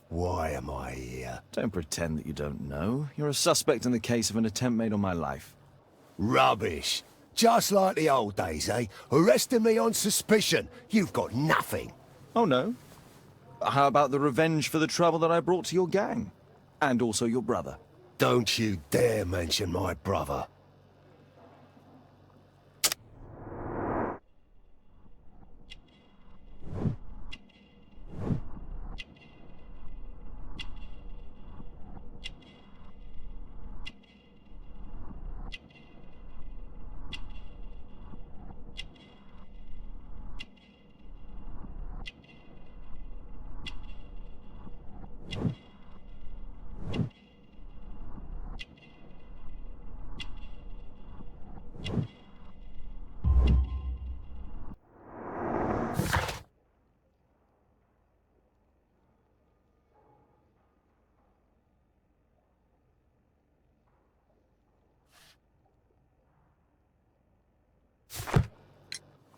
Why am I here? Don't pretend that you don't know. You're a suspect in the case of an attempt made on my life. Rubbish. Just like the old days, eh? Arresting me on suspicion. You've got nothing. Oh, no? How about the revenge for the trouble that I brought to your gang? And also your brother. Don't you dare mention my brother.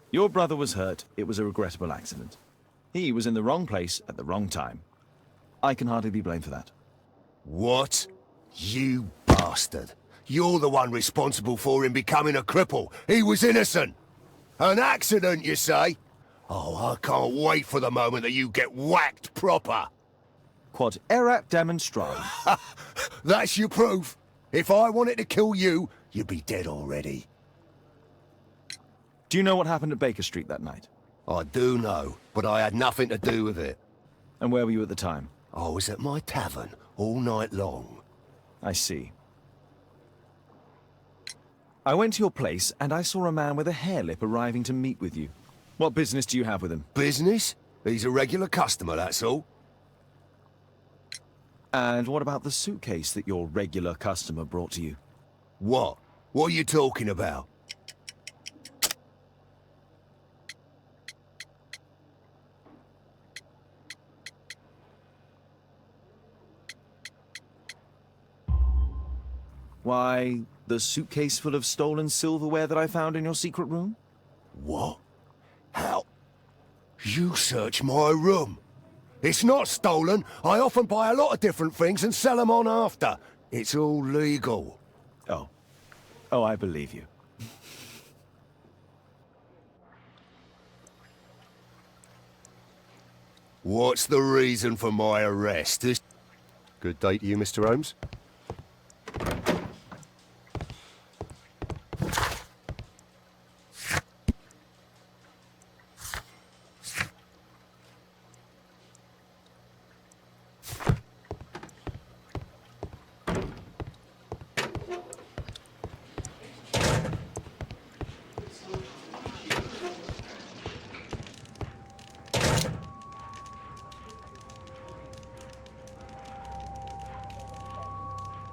Your brother was hurt. It was a regrettable accident. He was in the wrong place at the wrong time. I can hardly be blamed for that. What? You bastard. You're the one responsible for him becoming a cripple. He was innocent. An accident, you say? Oh, I can't wait for the moment that you get whacked proper. Quod erat demonstrare. That's your proof. If I wanted to kill you, you'd be dead already. Do you know what happened at Baker Street that night? I do know, but I had nothing to do with it. And where were you at the time? I was at my tavern all night long. I see. I went to your place and I saw a man with a hair lip arriving to meet with you. What business do you have with him? Business? He's a regular customer, that's all. And what about the suitcase that your regular customer brought to you? What? What are you talking about? Why, the suitcase full of stolen silverware that I found in your secret room? What? How? You searched my room. It's not stolen. I often buy a lot of different things and sell them on after. It's all legal. Oh. Oh, I believe you. What's the reason for my arrest? Good day to you, Mr. Holmes.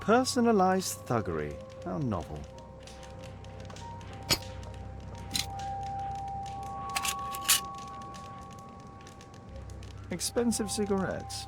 Personalized thuggery. How novel. Expensive cigarettes.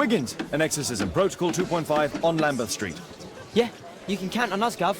Wiggins, an exorcism. Protocol 2.5 on Lambeth Street. Yeah, you can count on us, Gov.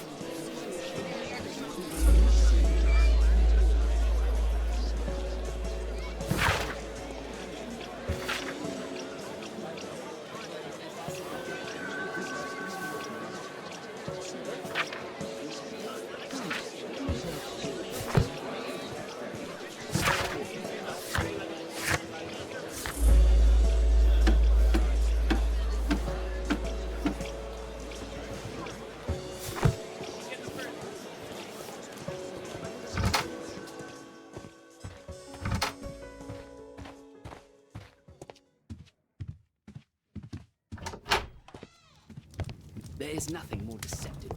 There is nothing more deceptive.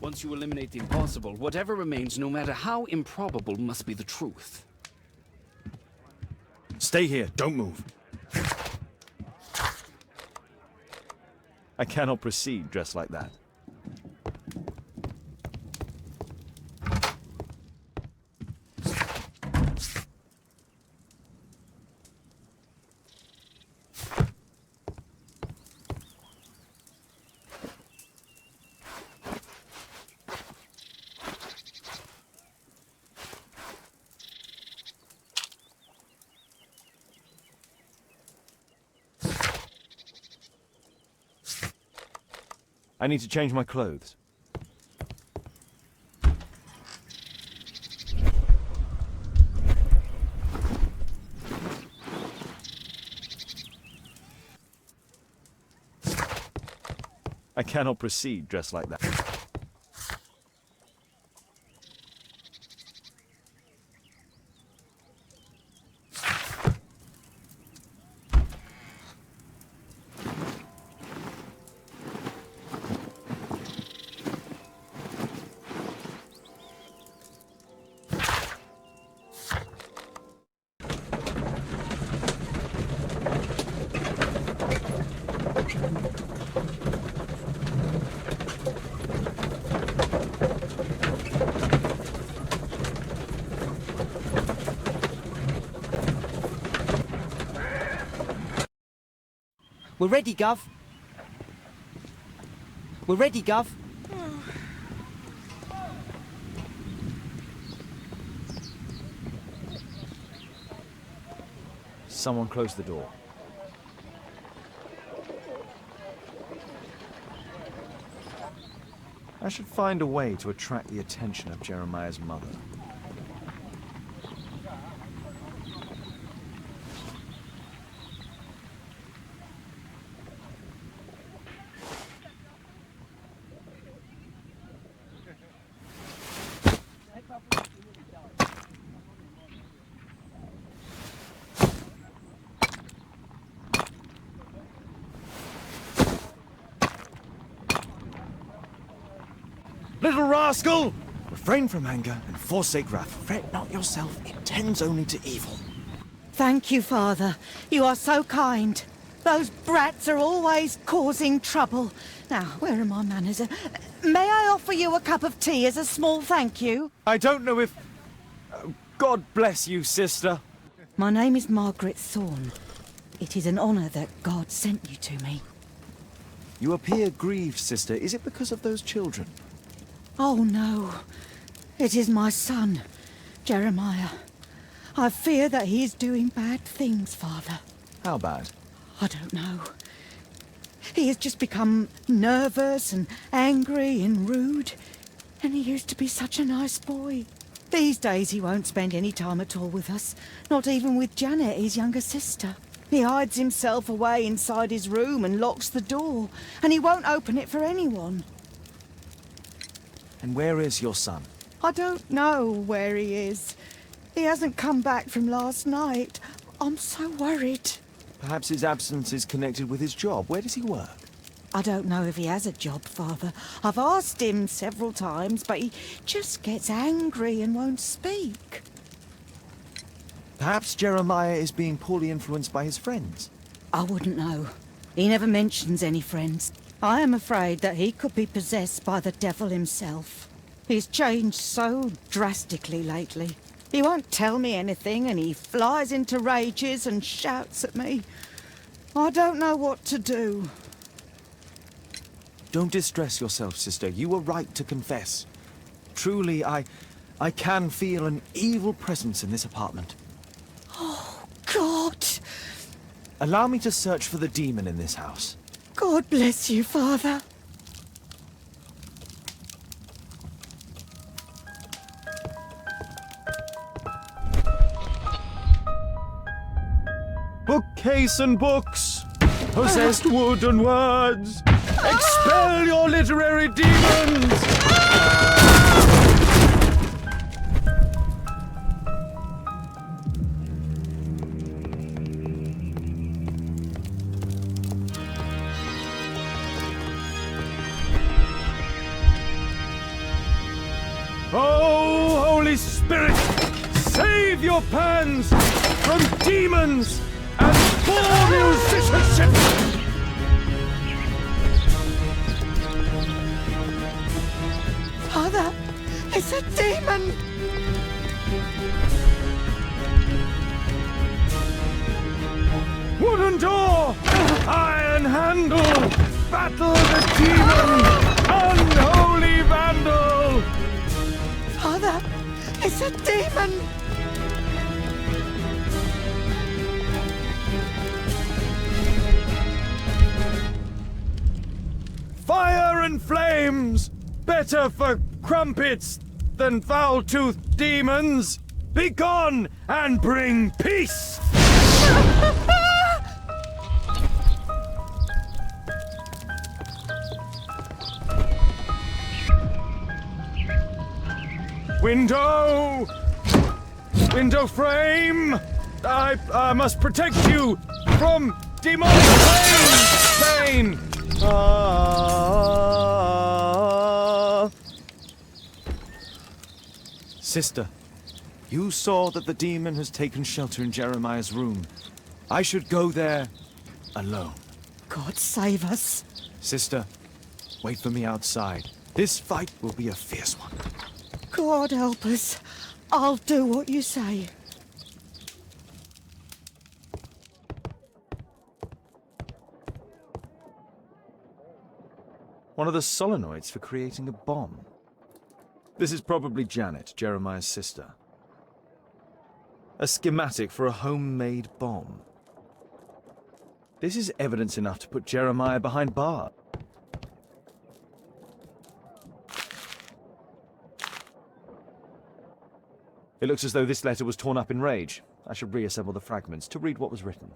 Once you eliminate the impossible, whatever remains, no matter how improbable, must be the truth. Stay here, don't move. I cannot proceed dressed like that. I need to change my clothes. I cannot proceed dressed like that. We're ready, Gov. We're ready, Gov. Someone close the door. I should find a way to attract the attention of Jeremiah's mother. Little rascal! Refrain from anger and forsake wrath. Fret not yourself, it tends only to evil. Thank you, Father. You are so kind. Those brats are always causing trouble. Now, where are my manners? May I offer you a cup of tea as a small thank you? I don't know if... God bless you, sister. My name is Margaret Thorne. It is an honour that God sent you to me. You appear grieved, sister. Is it because of those children? Oh, no. It is my son, Jeremiah. I fear that he is doing bad things, Father. How bad? I don't know. He has just become nervous and angry and rude. And he used to be such a nice boy. These days he won't spend any time at all with us. Not even with Janet, his younger sister. He hides himself away inside his room and locks the door. And he won't open it for anyone. And where is your son? I don't know where he is. He hasn't come back from last night. I'm so worried. Perhaps his absence is connected with his job. Where does he work? I don't know if he has a job, Father. I've asked him several times, but he just gets angry and won't speak. Perhaps Jeremiah is being poorly influenced by his friends. I wouldn't know. He never mentions any friends. I am afraid that he could be possessed by the devil himself. He's changed so drastically lately. He won't tell me anything, and he flies into rages and shouts at me. I don't know what to do. Don't distress yourself, sister. You were right to confess. Truly, I can feel an evil presence in this apartment. Oh, God! Allow me to search for the demon in this house. God bless you, Father. Bookcase and books, possessed wood and words, expel your literary demons! Oh, Holy Spirit, save your pans from demons and poor musicianship! Father, it's a demon! Wooden door! Iron handle! Battle the demon! Unholy vandal! Father, it's a demon! Fire and flames! Better for crumpets than foul-toothed demons! Be gone and bring peace! Window! Window frame! I must protect you from demonic pain! Sister, you saw that the demon has taken shelter in Jeremiah's room. I should go there alone. God save us. Sister, wait for me outside. This fight will be a fierce one. God help us. I'll do what you say. One of the solenoids for creating a bomb. This is probably Janet, Jeremiah's sister. A schematic for a homemade bomb. This is evidence enough to put Jeremiah behind bars. It looks as though this letter was torn up in rage. I should reassemble the fragments to read what was written.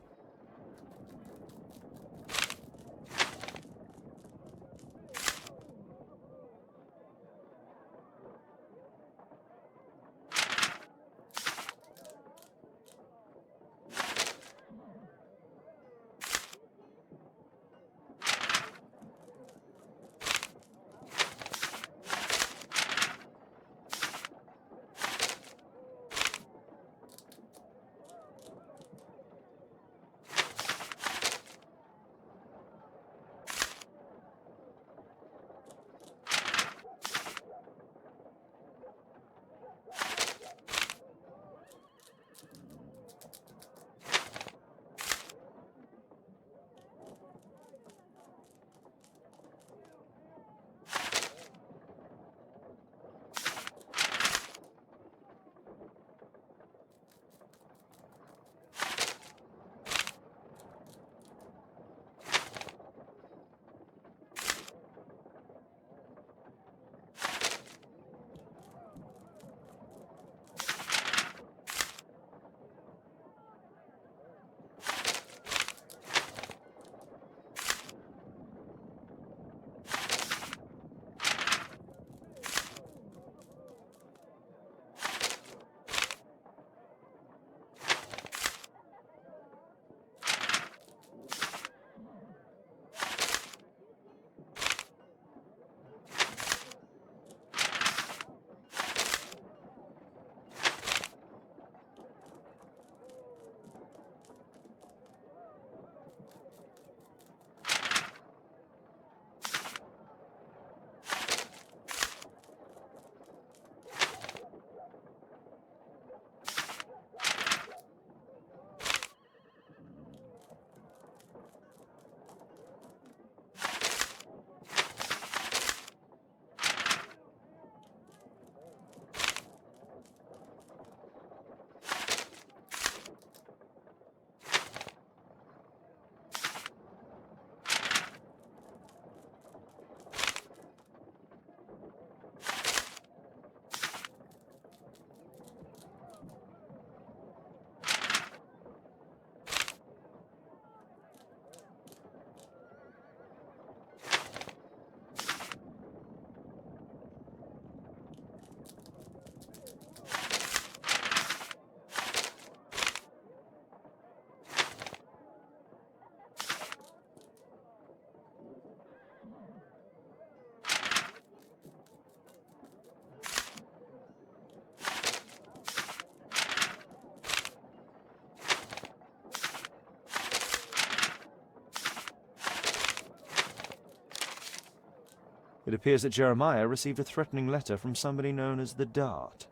It appears that Jeremiah received a threatening letter from somebody known as the Dart.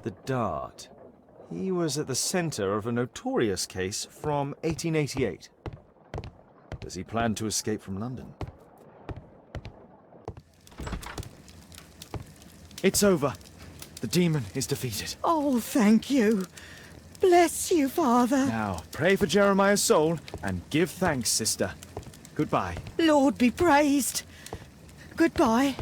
The Dart. He was at the center of a notorious case from 1888. Does he plan to escape from London? It's over. The demon is defeated. Oh, thank you. Bless you, Father. Now, pray for Jeremiah's soul and give thanks, sister. Goodbye. Lord be praised. Goodbye.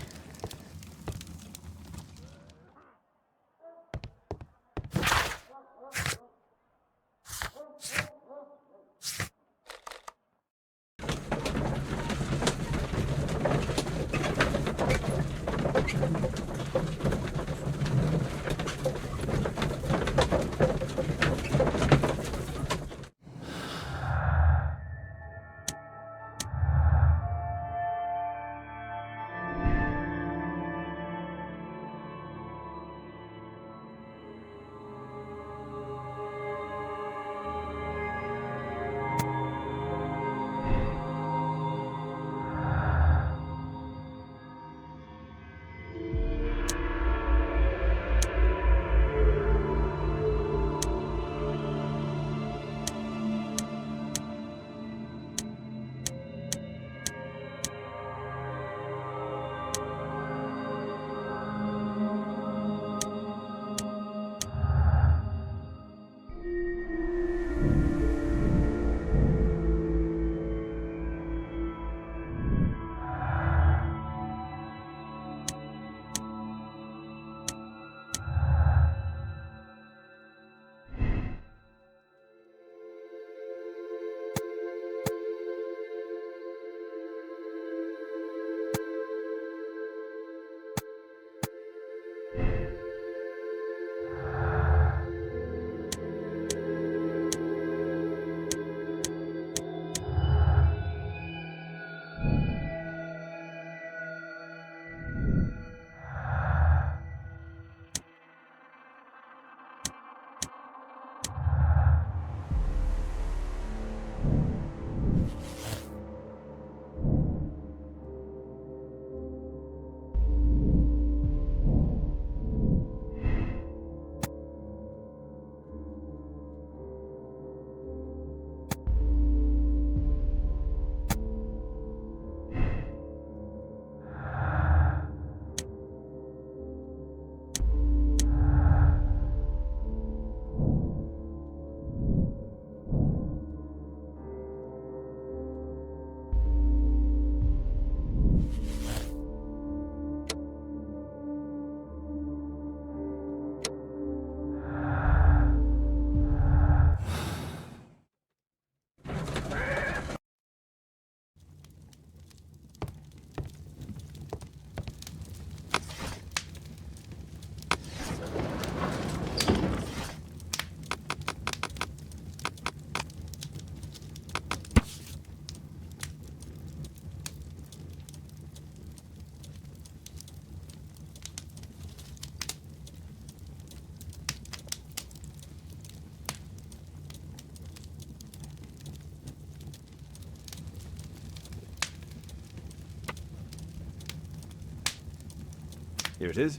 Here it is.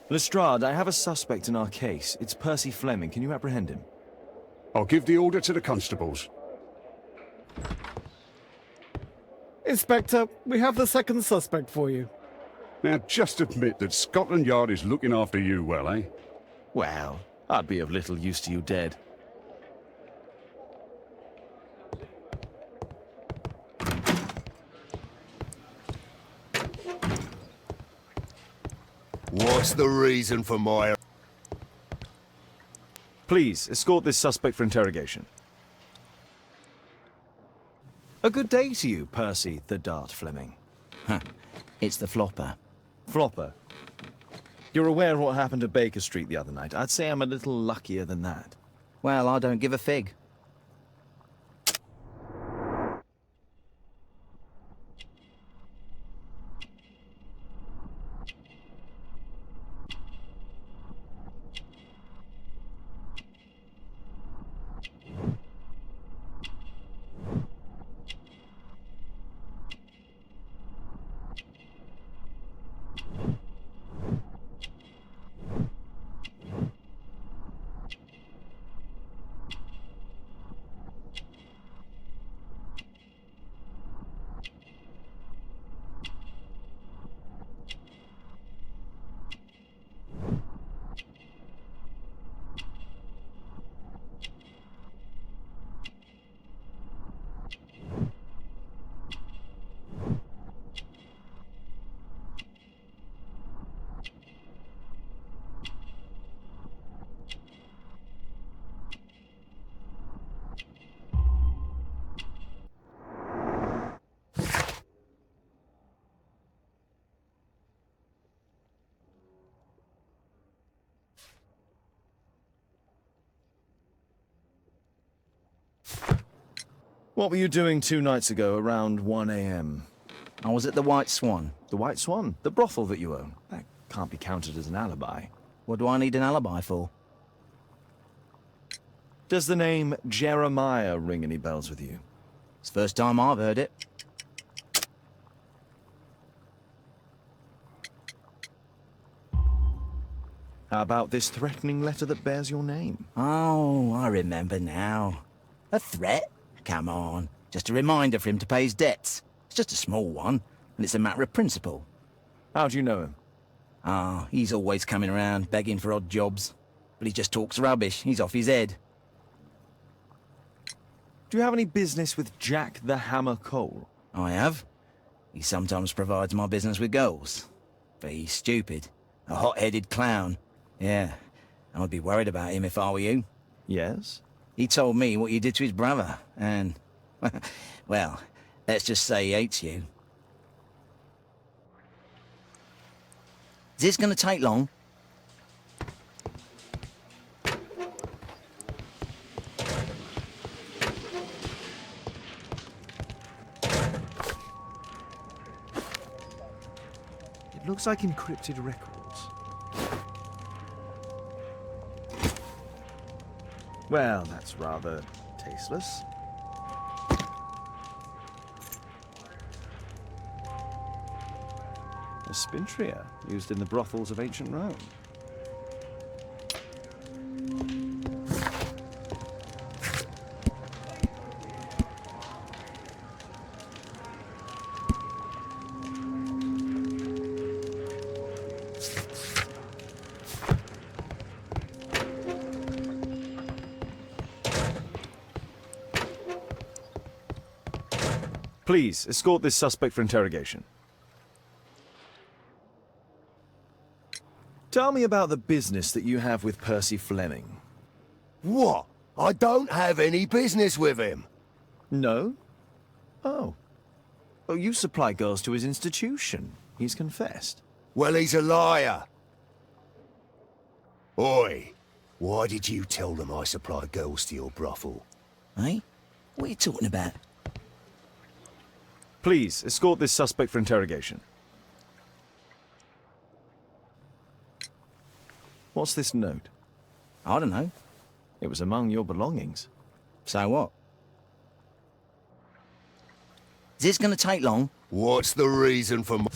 Lestrade, I have a suspect in our case. It's Percy Fleming. Can you apprehend him? I'll give the order to the constables. Inspector, we have the second suspect for you. Now, just admit that Scotland Yard is looking after you well, eh? Well, I'd be of little use to you dead. What's the reason for my... Please, escort this suspect for interrogation. A good day to you, Percy the Dart Fleming. Huh. It's the flopper. Flopper? You're aware of what happened at Baker Street the other night. I'd say I'm a little luckier than that. Well, I don't give a fig. What were you doing 2 nights ago around 1 a.m.? I was at the White Swan. The White Swan? The brothel that you own? That can't be counted as an alibi. What do I need an alibi for? Does the name Jeremiah ring any bells with you? It's the first time I've heard it. How about this threatening letter that bears your name? Oh, I remember now. A threat? Come on. Just a reminder for him to pay his debts. It's just a small one, and it's a matter of principle. How do you know him? Ah, he's always coming around, begging for odd jobs. But he just talks rubbish. He's off his head. Do you have any business with Jack the Hammer Cole? I have. He sometimes provides my business with girls. But he's stupid. A hot-headed clown. Yeah, I'd be worried about him if I were you. Yes? He told me what you did to his brother, and... well, let's just say he hates you. Is this going to take long? It looks like encrypted records. Well, that's rather tasteless. A spintria, used in the brothels of ancient Rome. Please, escort this suspect for interrogation. Tell me about the business that you have with Percy Fleming. What? I don't have any business with him. No? Oh. Oh, you supply girls to his institution. He's confessed. Well, he's a liar. Oi, why did you tell them I supply girls to your brothel? Eh? What are you talking about? Please, escort this suspect for interrogation. What's this note? I don't know. It was among your belongings. So what? Is this going to take long? What's the reason for my...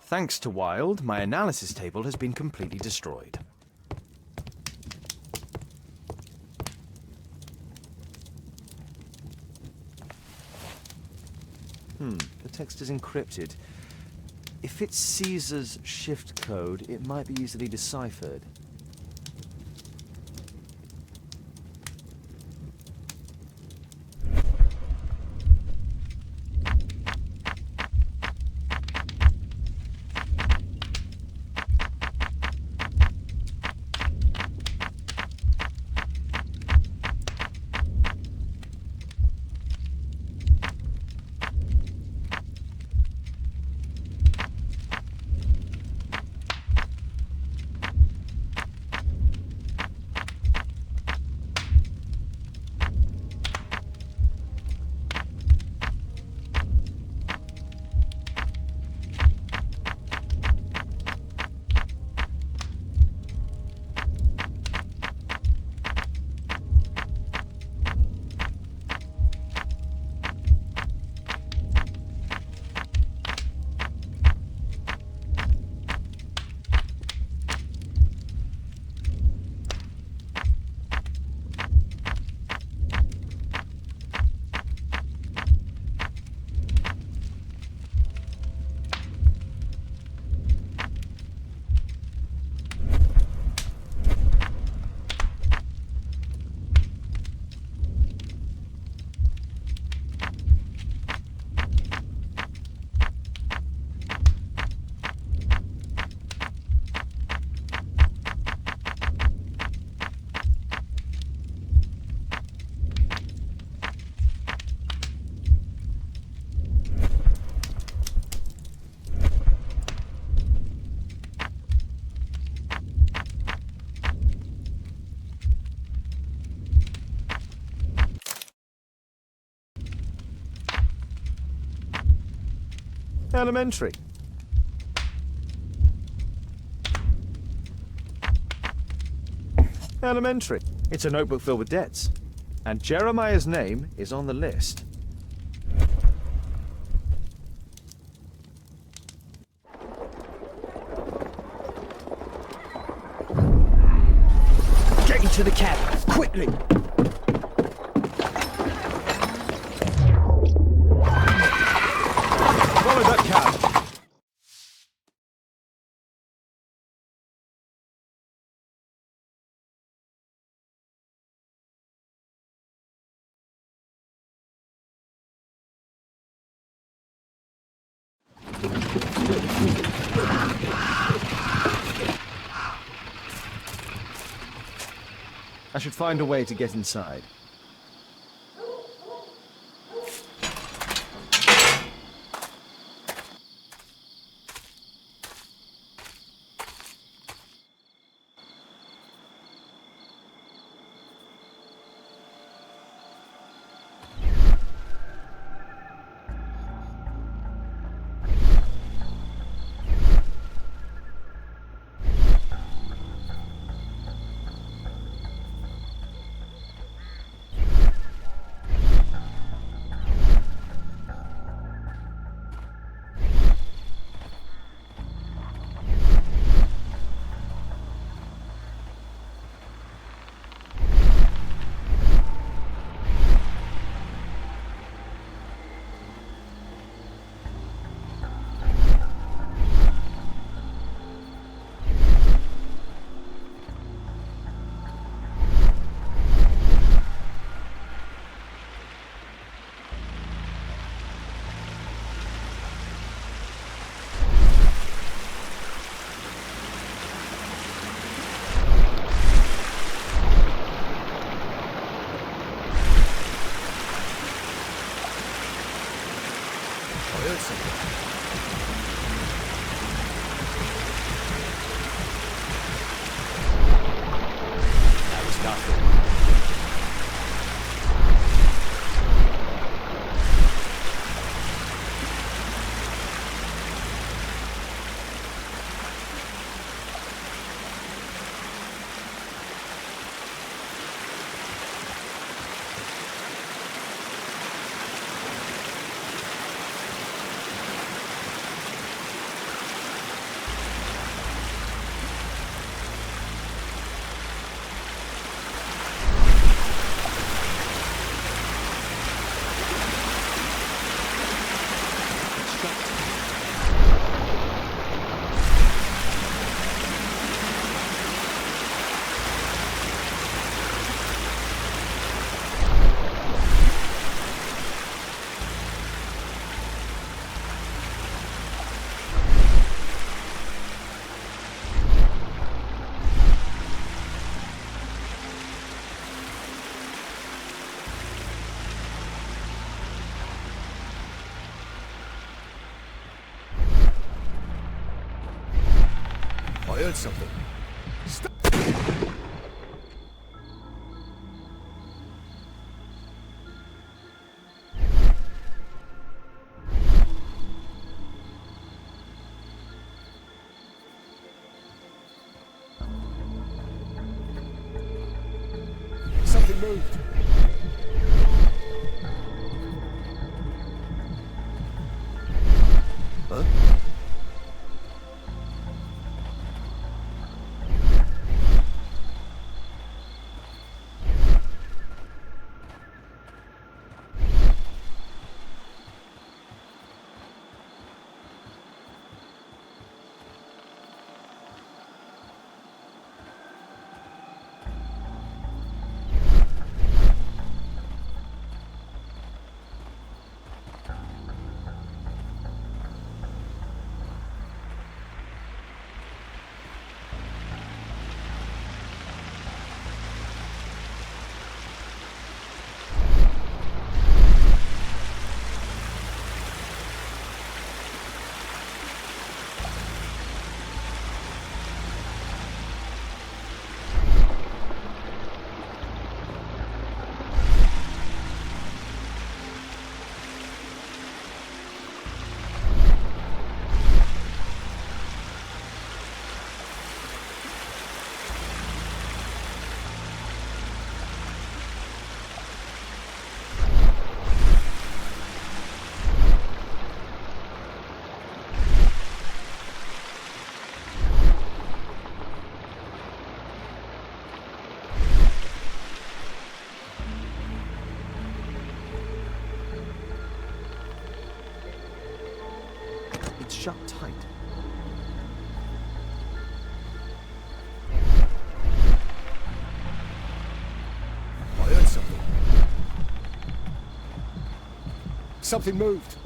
Thanks to Wilde, my analysis table has been completely destroyed. The text is encrypted. If it's Caesar's shift code, it might be easily deciphered. Elementary. Elementary. It's a notebook filled with debts. And Jeremiah's name is on the list. Get into the cab, quickly! Follow that cab. I should find a way to get inside. That was nothing. heard something. Something moved. Huh? It's shut tight. I heard something. Something moved.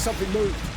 Something moved.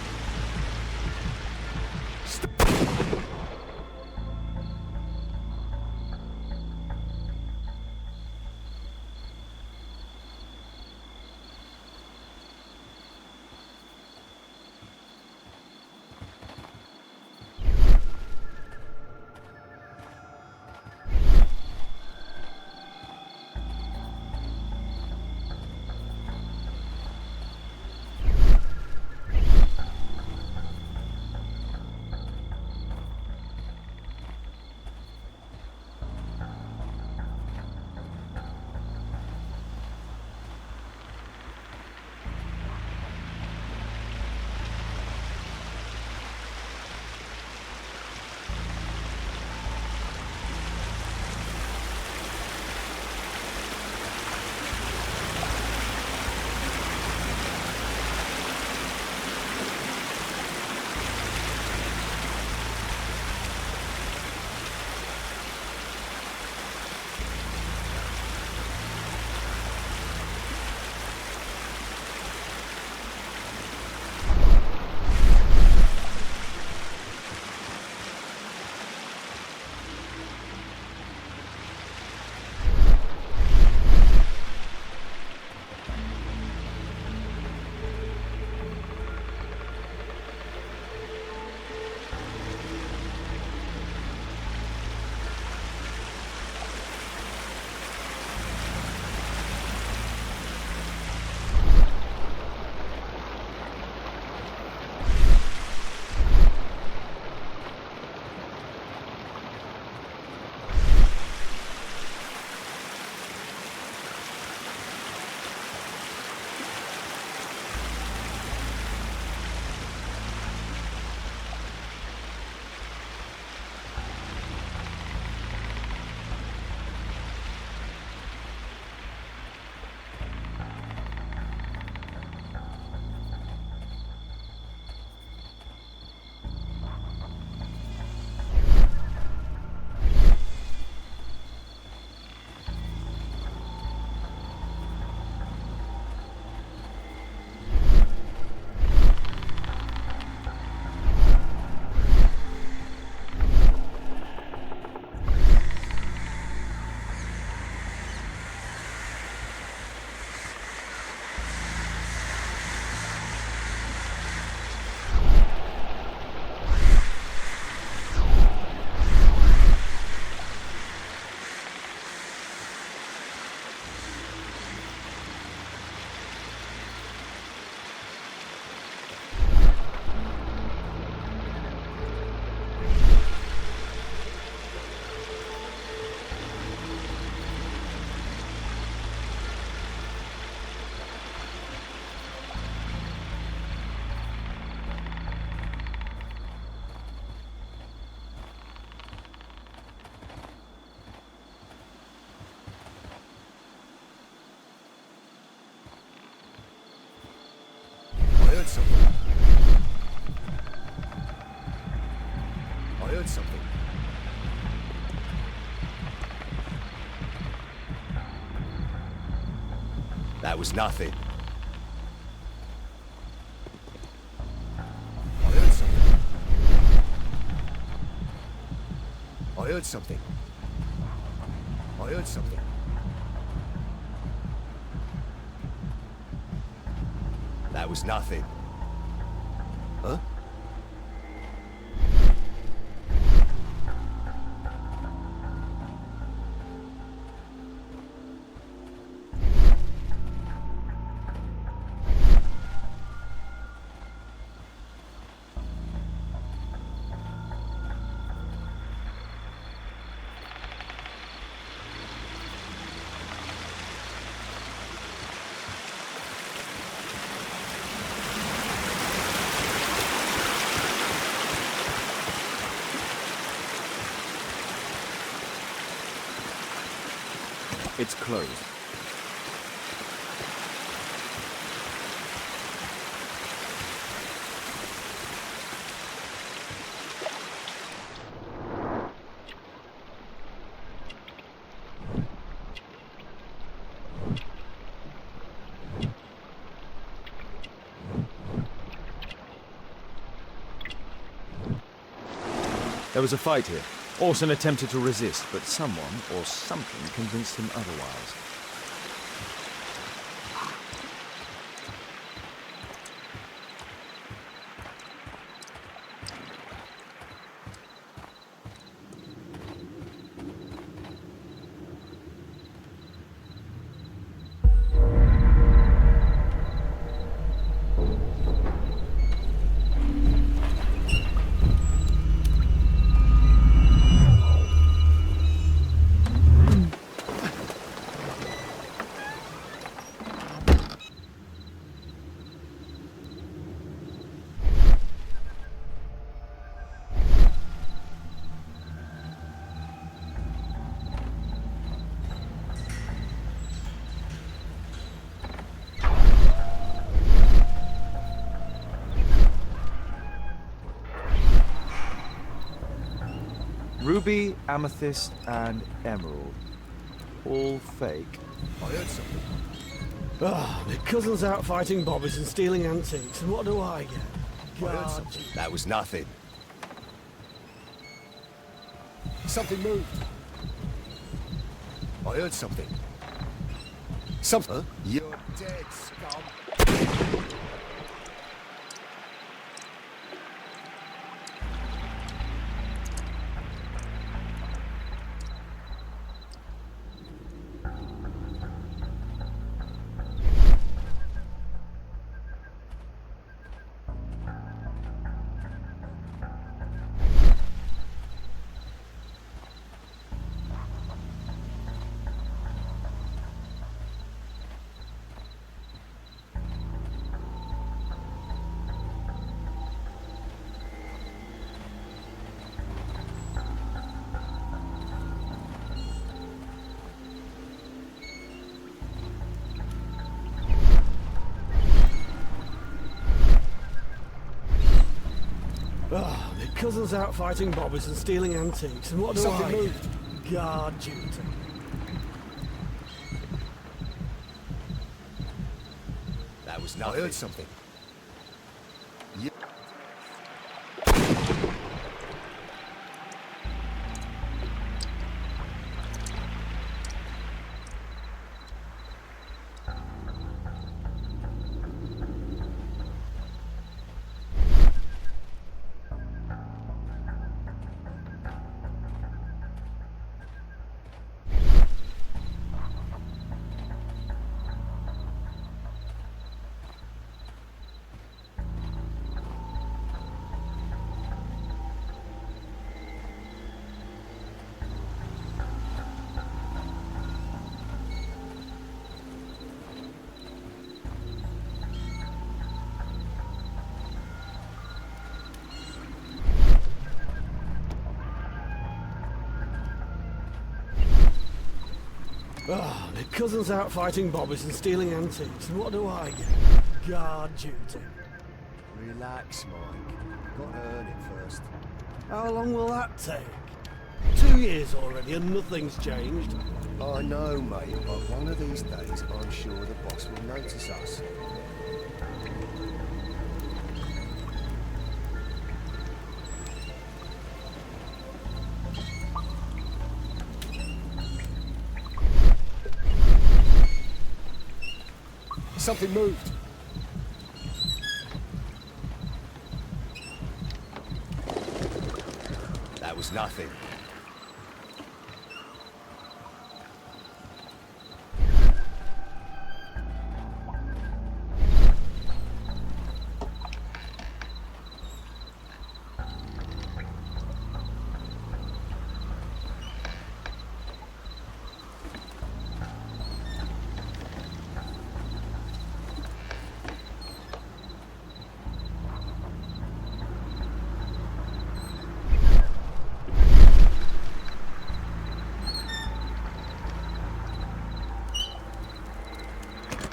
I heard something. That was nothing. I heard something. I heard something. I heard something. That was nothing. Huh? It's closed. There was a fight here. Orson attempted to resist, but someone or something convinced him otherwise. Ruby, amethyst, and emerald. All fake. I heard something. Ah, my cousin's out fighting bobbies and stealing antiques, and what do I get? I heard something. That was nothing. Something moved. I heard something. Something. Huh? You're dead, scum. Ah, my cousin's out fighting bobbies and stealing antiques, and what do Something I moved. get? Guard duty. That was nothing. I heard something. Yeah. Ah, my cousin's out fighting bobbies and stealing antiques, and what do I get? Guard duty. Relax, Mike. Got to earn it first. How long will that take? 2 years already and nothing's changed. I know, mate, but one of these days I'm sure the boss will notice us. Something moved. That was nothing.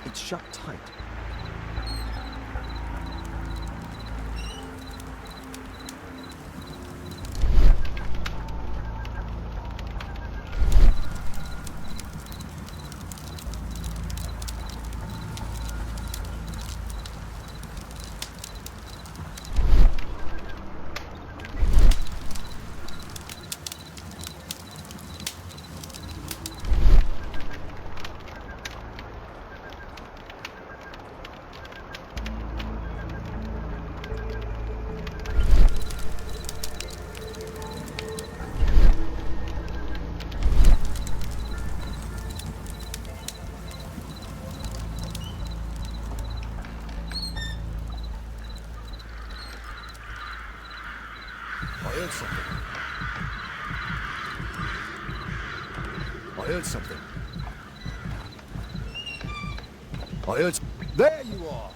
It's shut tight. I heard something. I heard... There you are!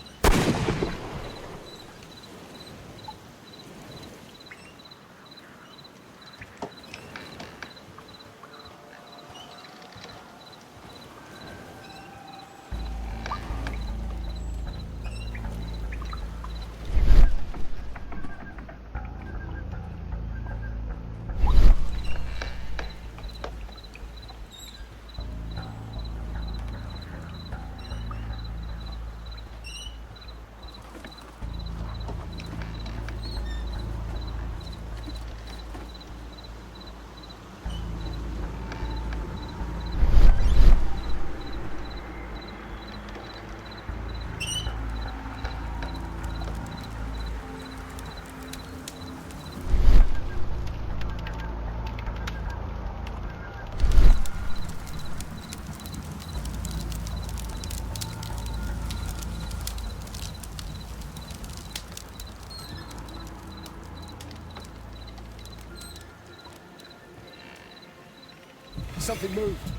Something moved.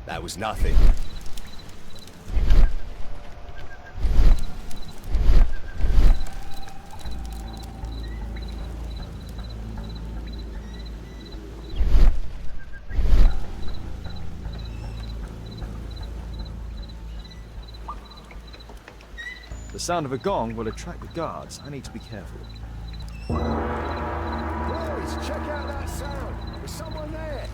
That was nothing. The sound of a gong will attract the guards. I need to be careful. Boys, check out that sound. There's someone there.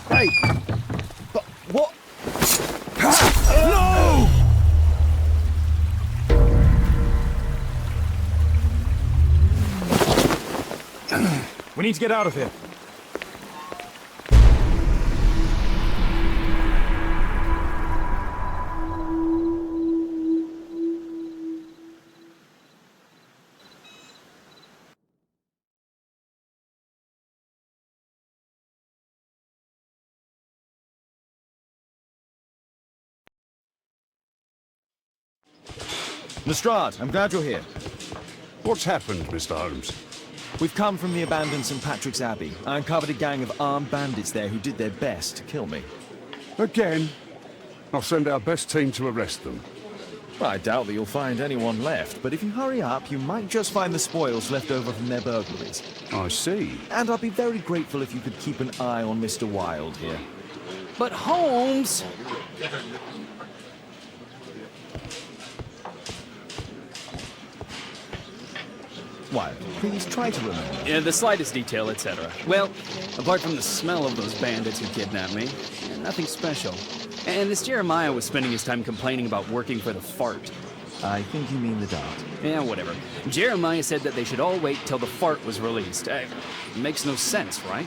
Hey! But what? No! We need to get out of here. Lestrade, I'm glad you're here. What's happened, Mr. Holmes? We've come from the abandoned St. Patrick's Abbey. I uncovered a gang of armed bandits there who did their best to kill me. Again? I'll send our best team to arrest them. Well, I doubt that you'll find anyone left, but if you hurry up, you might just find the spoils left over from their burglaries. I see. And I'd be very grateful if you could keep an eye on Mr. Wilde here. But Holmes! Wilde, please try to remember. Yeah, the slightest detail, etc. Well, apart from the smell of those bandits who kidnapped me, nothing special. And this Jeremiah was spending his time complaining about working for the fart. I think you mean the dart. Yeah, whatever. Jeremiah said that they should all wait till the fart was released. Makes no sense, right?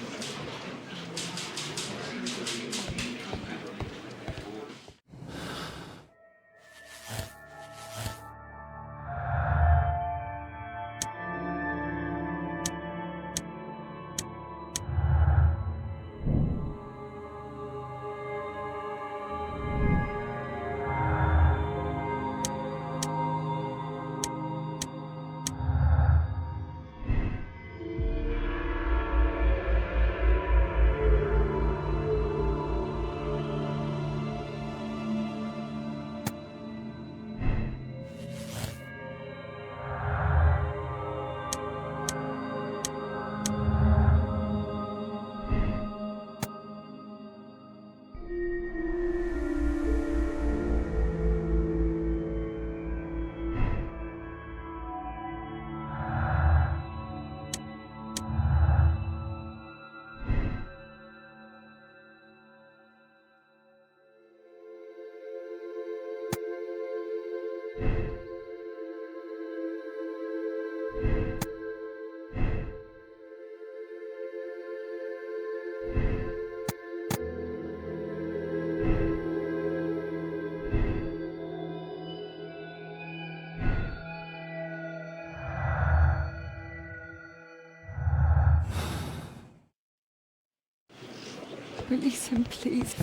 Release him, please.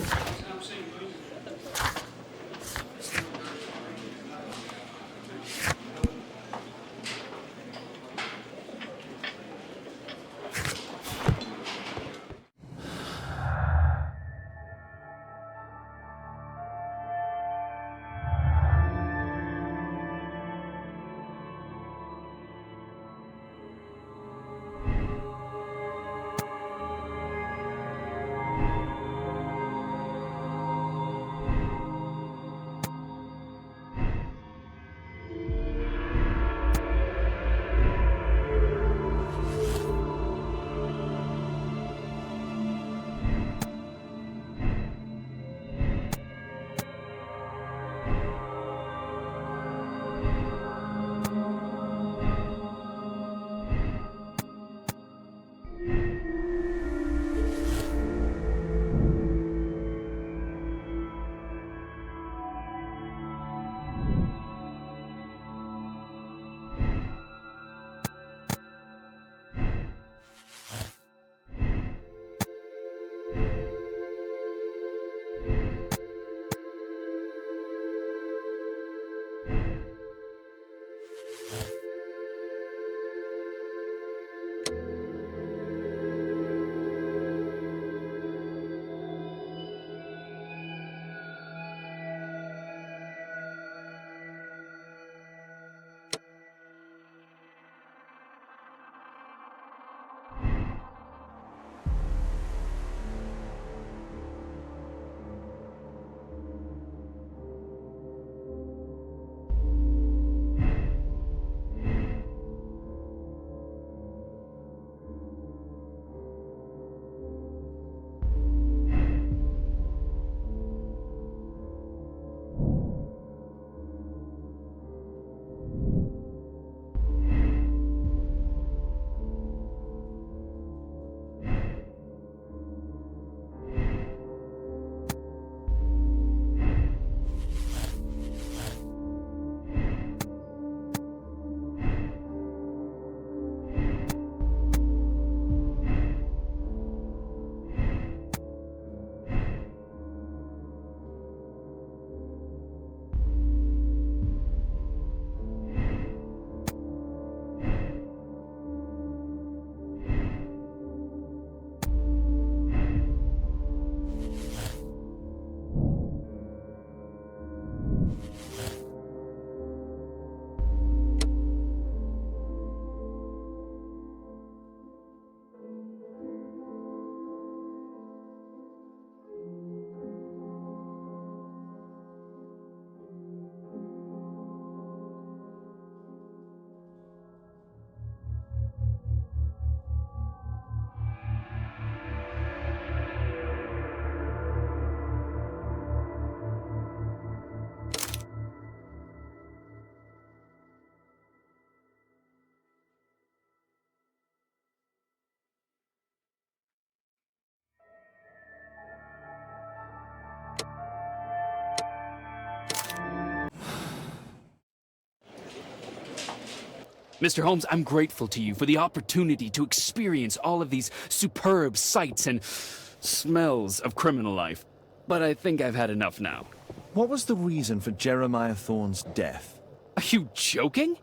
Mr. Holmes, I'm grateful to you for the opportunity to experience all of these superb sights and smells of criminal life. But I think I've had enough now. What was the reason for Jeremiah Thorne's death? Are you joking?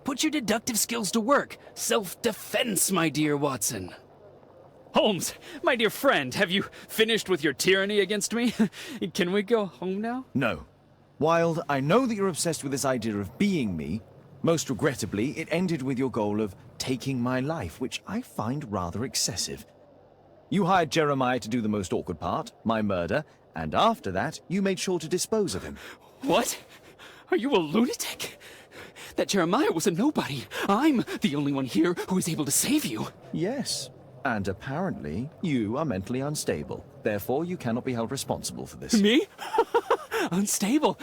Put your deductive skills to work. Self-defense, my dear Watson. Holmes, my dear friend, have you finished with your tyranny against me? Can we go home now? No. Wilde, I know that you're obsessed with this idea of being me. Most regrettably, it ended with your goal of taking my life, which I find rather excessive. You hired Jeremiah to do the most awkward part, my murder, and after that, you made sure to dispose of him. What? Are you a lunatic? That Jeremiah was a nobody. I'm the only one here who is able to save you. Yes, and apparently you are mentally unstable. Therefore, you cannot be held responsible for this. Me? Unstable?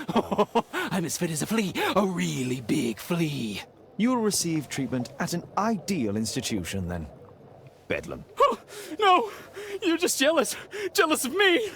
I'm as fit as a flea. A really big flea. You will receive treatment at an ideal institution, then. Bedlam. Oh, no! You're just jealous. Jealous of me.